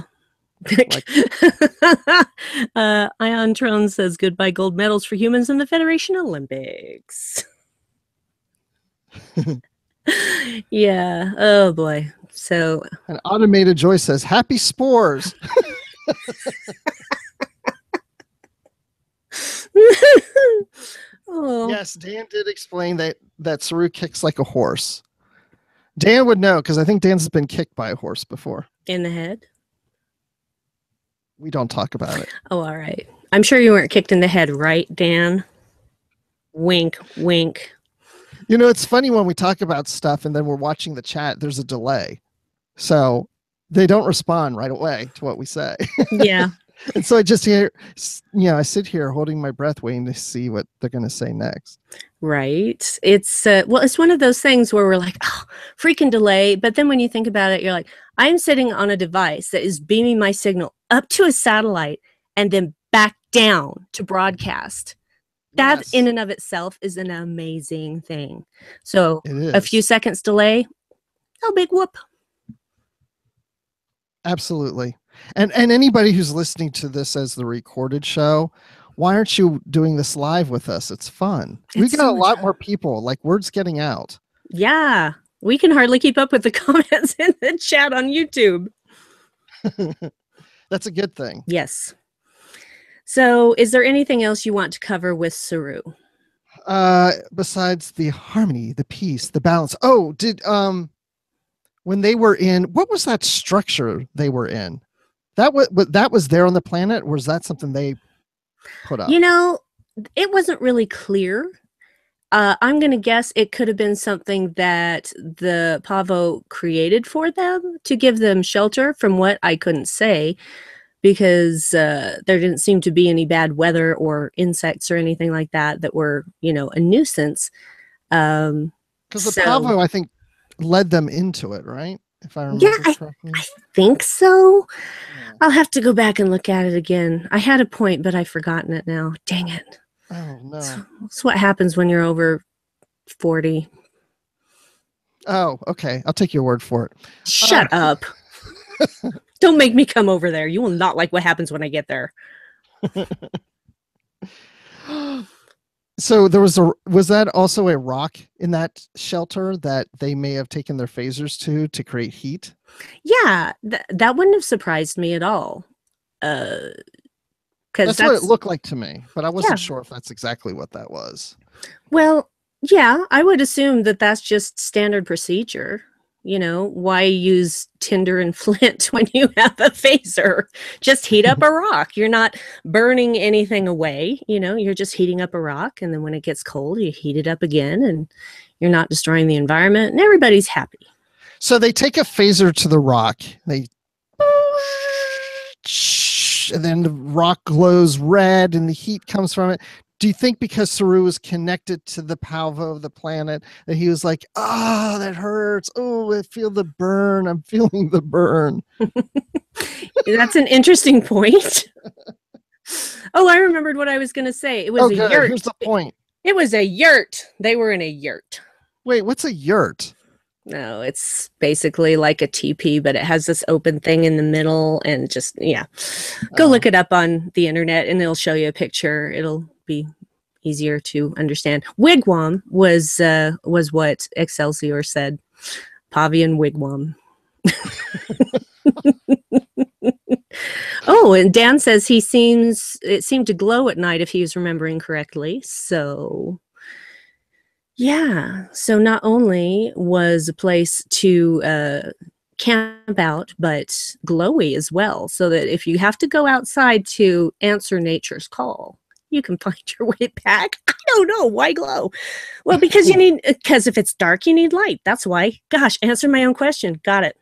Ion Tron says goodbye gold medals for humans in the Federation Olympics. Yeah. Oh boy. So. An Automated Joy says happy spores. Oh. Yes, Dan did explain that Saru kicks like a horse. Dan would know because I think Dan's been kicked by a horse before. In the head? We don't talk about it. Oh, all right. I'm sure you weren't kicked in the head, right, Dan? Wink, wink. You know, it's funny when we talk about stuff and then we're watching the chat, there's a delay. So they don't respond right away to what we say. Yeah. And so I just hear, I sit here holding my breath, waiting to see what they're going to say next. Right. It's it's one of those things where we're like, oh, freaking delay. But then when you think about it, you're like, I'm sitting on a device that is beaming my signal up to a satellite and then back down to broadcast. That in and of itself is an amazing thing. So a few seconds delay, no big whoop. Absolutely. And anybody who's listening to this as the recorded show, why aren't you doing this live with us? It's fun. We got a lot more people, like word's getting out. Yeah. We can hardly keep up with the comments in the chat on YouTube. That's a good thing. Yes. So is there anything else you want to cover with Saru? Besides the harmony, the peace, the balance. Oh, when they were in, what was that structure they were in? That was there on the planet, or was that something they put up? You know, it wasn't really clear. I'm going to guess it could have been something that the Pavo created for them to give them shelter, from what I couldn't say, because there didn't seem to be any bad weather or insects or anything like that were, a nuisance. Because the Pavo, I think, led them into it, right? If I remember correctly. I think so. Yeah. I'll have to go back and look at it again. I had a point, but I've forgotten it now. Dang it. Oh, no. That's what happens when you're over 40. Oh, okay. I'll take your word for it. Shut up. Don't make me come over there. You will not like what happens when I get there. So there was that also a rock in that shelter that they may have taken their phasers to create heat? Yeah, that wouldn't have surprised me at all. That's what it looked like to me, but I wasn't sure if that's exactly what that was. Well, yeah, I would assume that that's just standard procedure. Why use tinder and flint when you have a phaser? Just heat up a rock. You're not burning anything away. You're just heating up a rock. And then when it gets cold, you heat it up again and you're not destroying the environment and everybody's happy. So they take a phaser to the rock. And then the rock glows red and the heat comes from it. Do you think because Saru was connected to the Pavo of the planet that he was like, that hurts. Oh, I feel the burn. I'm feeling the burn. That's an interesting point. Oh, I remembered what I was going to say. It was Oh, a good. Here's yurt. the point. It was a yurt. They were in a yurt. Wait, what's a yurt? No, it's basically like a teepee, but it has this open thing in the middle and just, yeah. Go look it up on the internet and it'll show you a picture. It'll be easier to understand. Wigwam was what Excelsior said. Pavian wigwam. Oh, and Dan says it seemed to glow at night if he was remembering correctly. So yeah. So not only was a place to camp out, but glowy as well. So that if you have to go outside to answer nature's call, you can find your way back. I don't know. Why glow? Well, because if it's dark, you need light. That's why. Gosh, answer my own question. Got it.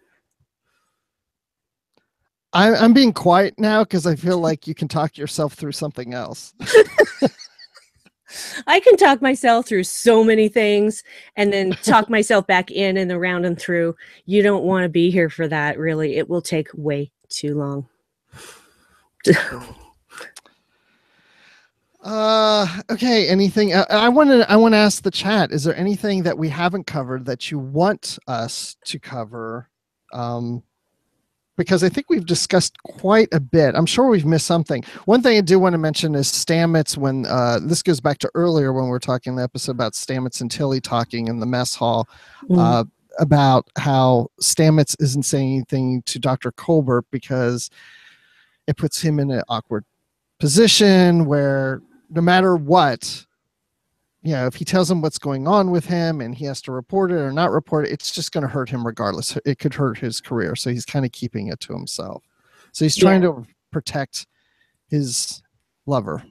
I'm being quiet now because I feel like you can talk yourself through something else. I can talk myself through so many things and then talk myself back in and around and through. You don't want to be here for that, really. It will take way too long. Okay, anything I want to ask the chat, is there anything that we haven't covered that you want us to cover? Because I think we've discussed quite a bit. I'm sure we've missed something. One thing I do want to mention is Stamets. When this goes back to earlier when we were talking in the episode about Stamets and Tilly talking in the mess hall about how Stamets isn't saying anything to Dr. Colbert because it puts him in an awkward position where no matter what, if he tells him what's going on with him and he has to report it or not report it, it's just going to hurt him regardless. It could hurt his career. So he's kind of keeping it to himself. So he's trying to protect his lover.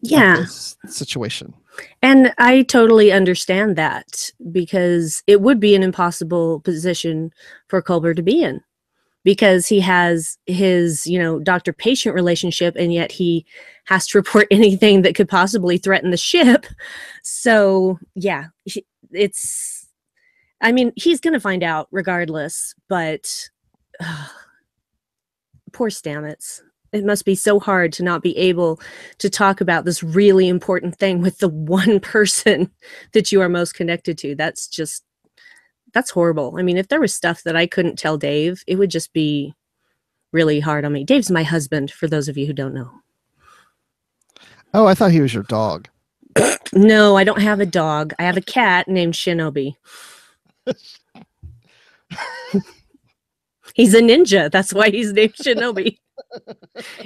Yeah. This situation. And I totally understand that because it would be an impossible position for Colbert to be in because he has his, doctor-patient relationship and yet he has to report anything that could possibly threaten the ship. So yeah, he's going to find out regardless, but poor Stamets. It must be so hard to not be able to talk about this really important thing with the one person that you are most connected to. That's horrible. I mean, if there was stuff that I couldn't tell Dave, it would just be really hard on me. Dave's my husband, for those of you who don't know. Oh, I thought he was your dog. No, I don't have a dog. I have a cat named Shinobi. He's a ninja. That's why he's named Shinobi.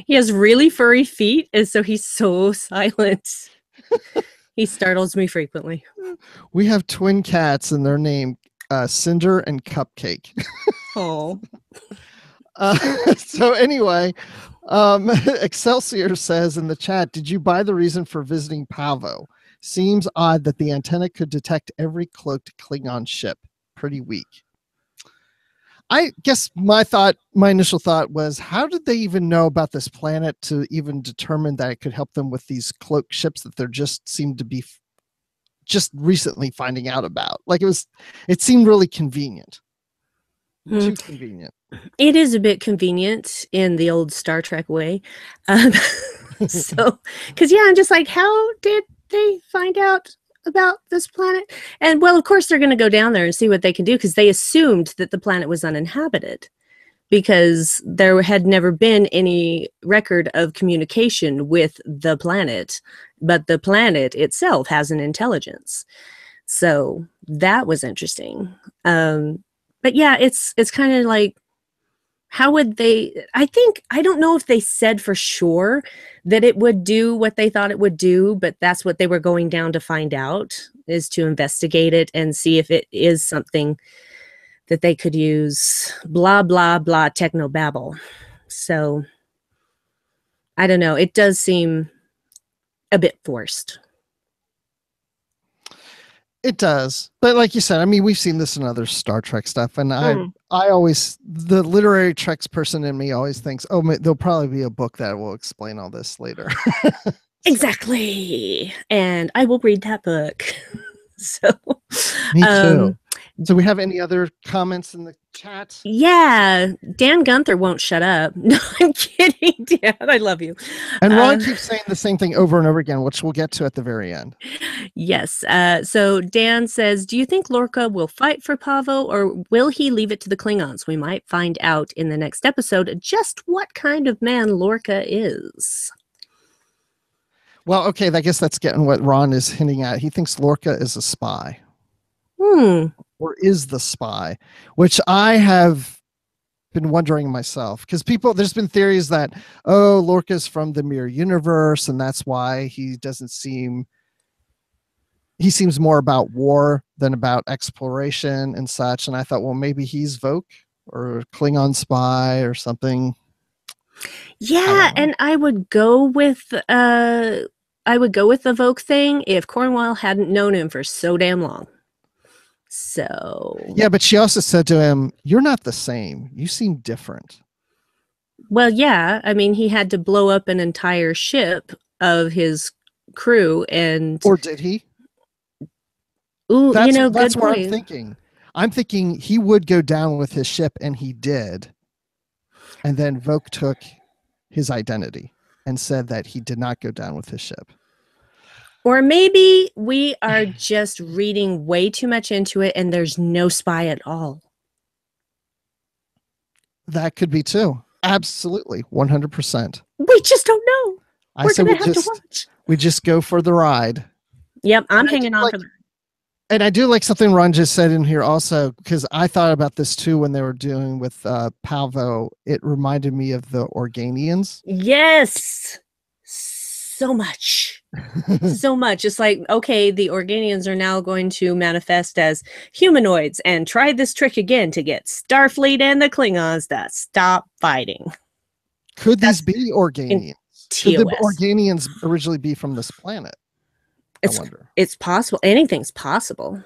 He has really furry feet, and so he's so silent. He startles me frequently. We have twin cats, and they're named Cinder and Cupcake. Oh. So anyway, Excelsior says in the chat, did you buy the reason for visiting Pavo? Seems odd that the antenna could detect every cloaked Klingon ship. Pretty weak. I guess my initial thought was, how did they even know about this planet to even determine that it could help them with these cloaked ships that they're just seemed to be just recently finding out about? Like it seemed really convenient. Too convenient. It is a bit convenient in the old Star Trek way. So, because I'm just like, how did they find out about this planet? And well, of course, they're going to go down there and see what they can do because they assumed that the planet was uninhabited because there had never been any record of communication with the planet, but the planet itself has an intelligence. So that was interesting. But yeah, it's kind of like, how would they, I don't know if they said for sure that it would do what they thought it would do, but that's what they were going down to find out, is to investigate it and see if it is something that they could use, blah, blah, blah, technobabble. So I don't know. It does seem a bit forced. It does. But like you said, I mean, we've seen this in other Star Trek stuff. And I always, the literary Treks person in me always thinks, oh, there'll probably be a book that will explain all this later. Exactly. And I will read that book. So me too. So we have any other comments in the chat? Yeah, Dan Gunther won't shut up. No, I'm kidding, Dan. I love you. And Ron keeps saying the same thing over and over again, which we'll get to at the very end. Yes. So Dan says, do you think Lorca will fight for Pavo, or will he leave it to the Klingons? We might find out in the next episode just what kind of man Lorca is. Well, okay, I guess that's getting what Ron is hinting at. He thinks Lorca is a spy. Or is the spy, which I have been wondering myself, because there's been theories that, oh, Lorca's from the mirror universe, and that's why he seems more about war than about exploration and such. And I thought, well, maybe he's Voq or Klingon spy or something. Yeah, and I would go with the Voq thing if Cornwell hadn't known him for so damn long. So yeah, but she also said to him, "You're not the same. You seem different." Well, yeah, I mean, he had to blow up an entire ship of his crew, or did he? Ooh, that's good what point. I'm thinking. I'm thinking he would go down with his ship, and he did. And then Voq took his identity and said that he did not go down with his ship. Or maybe we are just reading way too much into it and there's no spy at all. That could be too. Absolutely. 100%. We just don't know. We're going to have to watch. We just go for the ride. Yep, I'm hanging on for that. And I do like something Ron just said in here also, because I thought about this too when they were dealing with Palvo. It reminded me of the Organians. Yes. So much. So much. It's like, okay, the Organians are now going to manifest as humanoids and try this trick again to get Starfleet and the Klingons to stop fighting. Could these be Organians? Could the Organians originally be from this planet? I wonder. It's possible. Anything's possible.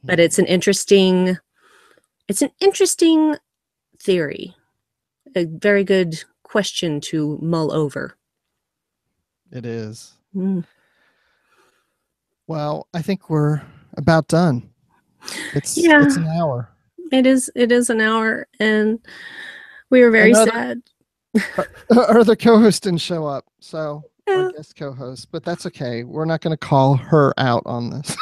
But it's an interesting theory. A very good question to mull over. It is. Well, I think we're about done. It's an hour. It is an hour, and we were very sad. Our other co-host didn't show up, so our guest co-host, but that's okay. We're not going to call her out on this.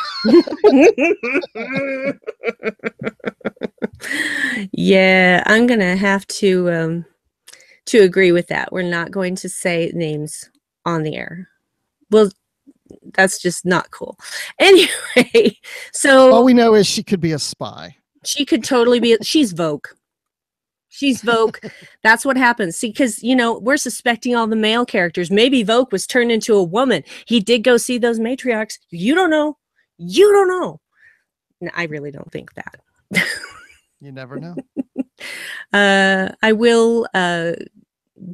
Yeah, I'm gonna have to agree with that. We're not going to say names on the air. Well, that's just not cool. Anyway, so all we know is she could be a spy. She could totally be. She's Voq. She's Voq. That's what happens. See, because we're suspecting all the male characters. Maybe Voq was turned into a woman. He did go see those matriarchs. You don't know. You don't know. No, I really don't think that. You never know. I will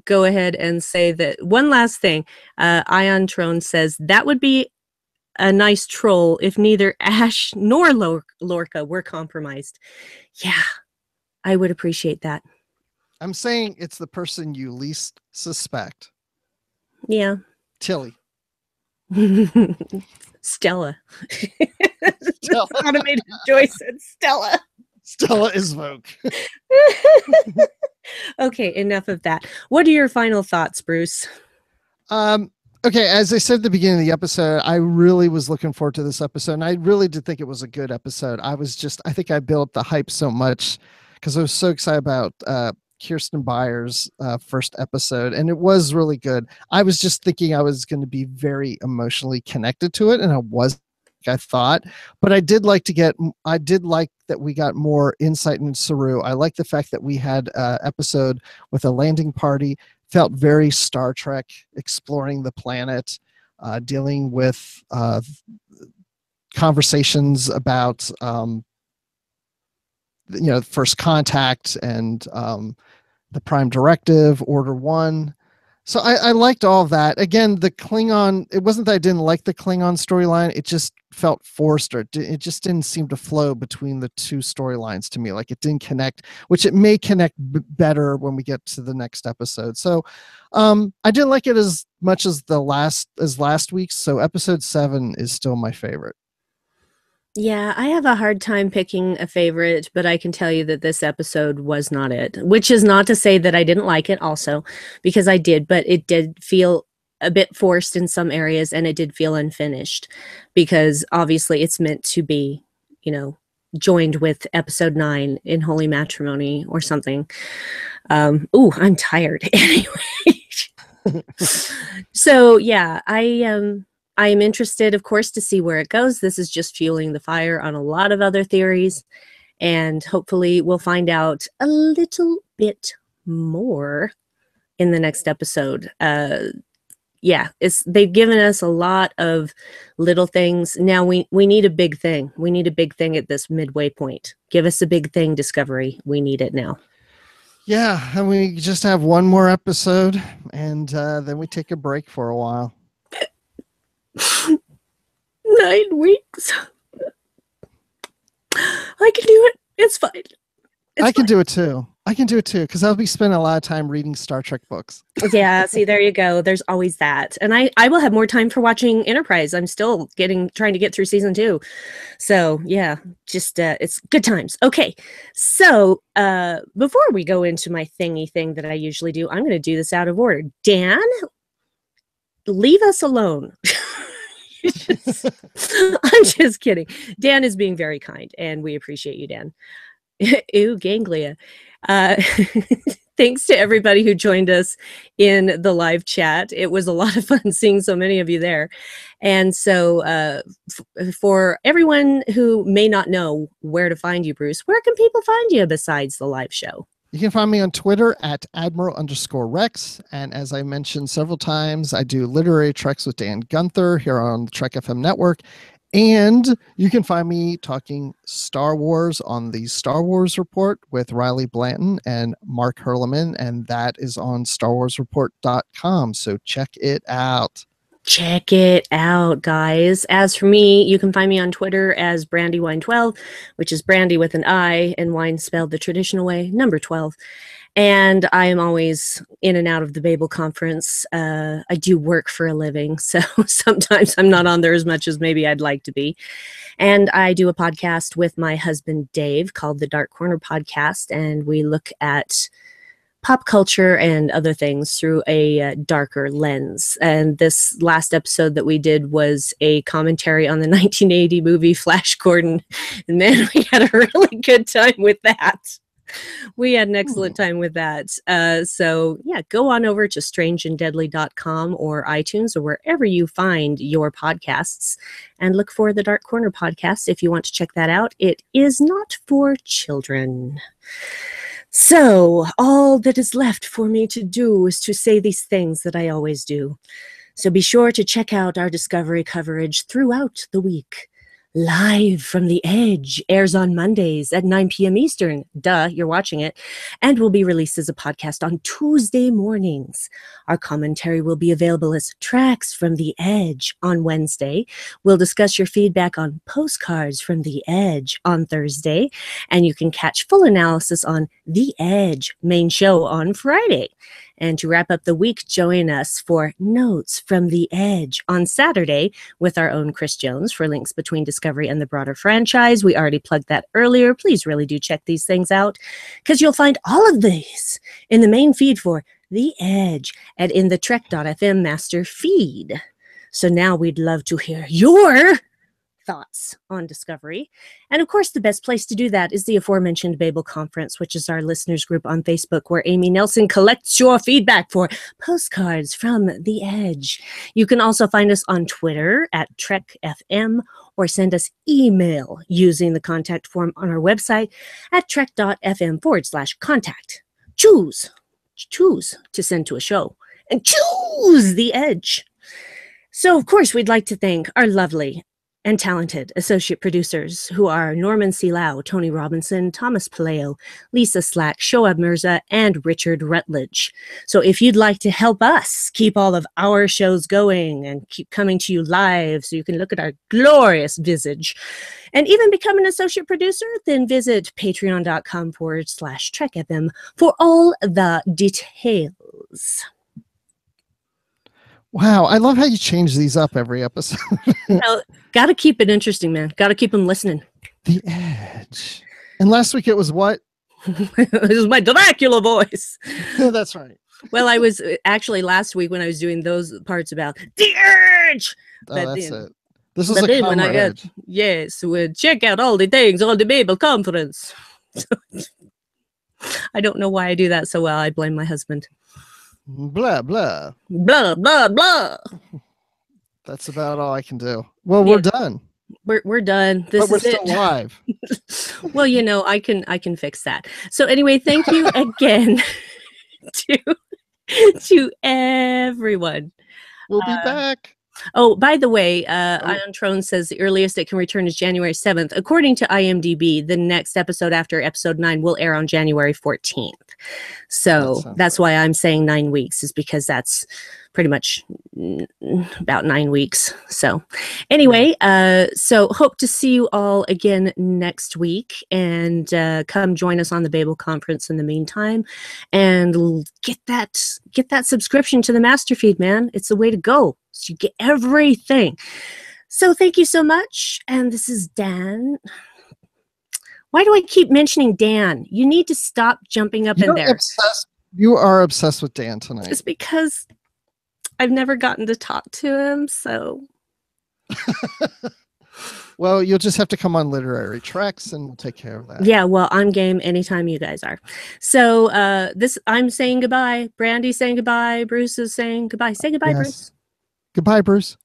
go ahead and say that one last thing. Ion Trone says that would be a nice troll if neither Ash nor Lorca were compromised. Yeah, I would appreciate that. I'm saying it's the person you least suspect. Yeah. Tilly. Stella. Automated Joyce said Stella. Stella is Voq. Okay, enough of that. What are your final thoughts, Bruce? Okay, as I said at the beginning of the episode, I really was looking forward to this episode, and I really did think it was a good episode. I think I built the hype so much because I was so excited about Kirsten Byers' first episode, and it was really good. I was just thinking I was going to be very emotionally connected to it, and I thought, but I did like that we got more insight into Saru. I like the fact that we had an episode with a landing party. Felt very Star Trek, exploring the planet, dealing with conversations about First Contact and the Prime Directive, Order 1. So I liked all of that. Again, the Klingon, it wasn't that I didn't like the Klingon storyline. It just felt forced, or it just didn't seem to flow between the two storylines to me. Like it didn't connect, which it may connect better when we get to the next episode. So I didn't like it as much as last week's. So episode 7 is still my favorite. Yeah, I have a hard time picking a favorite, but I can tell you that this episode was not it, which is not to say that I didn't like it also, because I did, but it did feel a bit forced in some areas and it did feel unfinished because obviously it's meant to be, you know, joined with episode 9 in Holy Matrimony or something. Ooh, I'm tired anyway. So yeah, I am interested, of course, to see where it goes. This is just fueling the fire on a lot of other theories, and hopefully we'll find out a little bit more in the next episode. Yeah, they've given us a lot of little things. Now we need a big thing. We need a big thing at this midway point. Give us a big thing, Discovery. We need it now. Yeah, and we just have one more episode, and then we take a break for a while. 9 weeks. I can do it. It's fine. I can do it too. I can do it too because I'll be spending a lot of time reading Star Trek books. Yeah, see, there you go. There's always that. And I will have more time for watching Enterprise. I'm still trying to get through season 2. So yeah, just it's good times. Okay. So before we go into my thingy thing that I usually do, I'm gonna do this out of order. Dan, leave us alone. I'm just kidding. Dan is being very kind, and we appreciate you, Dan. Ew, ganglia. Thanks to everybody who joined us in the live chat. It was a lot of fun seeing so many of you there. And so for everyone who may not know where to find you, Bruce, where can people find you besides the live show? You can find me on Twitter at Admiral_Rex. And as I mentioned several times, I do Literary Treks with Dan Gunther here on the Trek FM network. And you can find me talking Star Wars on the Star Wars Report with Riley Blanton and Mark Herleman. And that is on StarWarsReport.com. So check it out. Check it out, guys. As for me, you can find me on Twitter as Brandywine12, which is Brandy with an I and wine spelled the traditional way, number 12. And I am always in and out of the Babel conference. I do work for a living, so sometimes I'm not on there as much as maybe I'd like to be. And I do a podcast with my husband, Dave, called the Dark Corner Podcast, and we look at pop culture and other things through a darker lens. And this last episode that we did was a commentary on the 1980 movie Flash Gordon. And man, we had a really good time with that. We had an excellent time with that. So yeah, go on over to strangeanddeadly.com or iTunes or wherever you find your podcasts and look for the Dark Corner Podcast if you want to check that out. It is not for children. So all that is left for me to do is to say these things that I always do. So be sure to check out our Discovery coverage throughout the week. Live from the Edge airs on Mondays at 9 p.m. Eastern. Duh, you're watching it. And will be released as a podcast on Tuesday mornings. Our commentary will be available as Tracks from the Edge on Wednesday. We'll discuss your feedback on Postcards from the Edge on Thursday. And you can catch full analysis on The Edge main show on Friday. And to wrap up the week, join us for Notes from the Edge on Saturday with our own Chris Jones for links between Discovery and the broader franchise. We already plugged that earlier. Please really do check these things out because you'll find all of these in the main feed for The Edge and in the Trek.fm master feed. So now we'd love to hear your thoughts on Discovery. And of course, the best place to do that is the aforementioned Babel Conference, which is our listeners group on Facebook, where Amy Nelson collects your feedback for Postcards from the Edge. You can also find us on Twitter at TrekFM or send us email using the contact form on our website at trek.fm/contact. Choose to send to a show and choose the Edge. So, of course, we'd like to thank our lovely and talented associate producers who are Norman C. Lau, Tony Robinson, Thomas Paleo, Lisa Slack, Shoaib Mirza, and Richard Rutledge. So if you'd like to help us keep all of our shows going and keep coming to you live so you can look at our glorious visage and even become an associate producer, then visit patreon.com/TrekFM for all the details. Wow, I love how you change these up every episode. Well, got to keep it interesting, man. Got to keep them listening. The Edge. And last week it was what? This is my Dracula voice. That's right. Well, I was actually last week when I was doing those parts about the Edge. Oh, But that's then, it. This is but a then when I got, Edge. yes, we'll check out all the things on the Babel conference. I don't know why I do that so well. I blame my husband. Blah, blah. Blah, blah, blah. That's about all I can do. Well, Yeah. we're done. We're done. This But we're is still it. live. Well, you know, I can fix that. So anyway, thank you again to everyone. We'll be back. Oh, by the way, Ion Trone says the earliest it can return is January 7th. According to IMDb, the next episode after episode 9 will air on January 14th. So that's why I'm saying 9 weeks, is because that's pretty much about 9 weeks. So anyway, so hope to see you all again next week, and come join us on the Babel conference in the meantime, and get that subscription to the master feed, man. It's the way to go. So you get everything. So thank you so much. And this is Dan. Why do I keep mentioning Dan? You need to stop jumping up in there. You are obsessed with Dan tonight. It's because I've never gotten to talk to him, so. Well, you'll just have to come on Literary Treks and we'll take care of that. Yeah, well, I'm game anytime you guys are. So I'm saying goodbye. Brandy's saying goodbye. Bruce is saying goodbye. Say goodbye, Yes. Bruce. Goodbye, Bruce.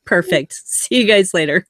Perfect. See you guys later.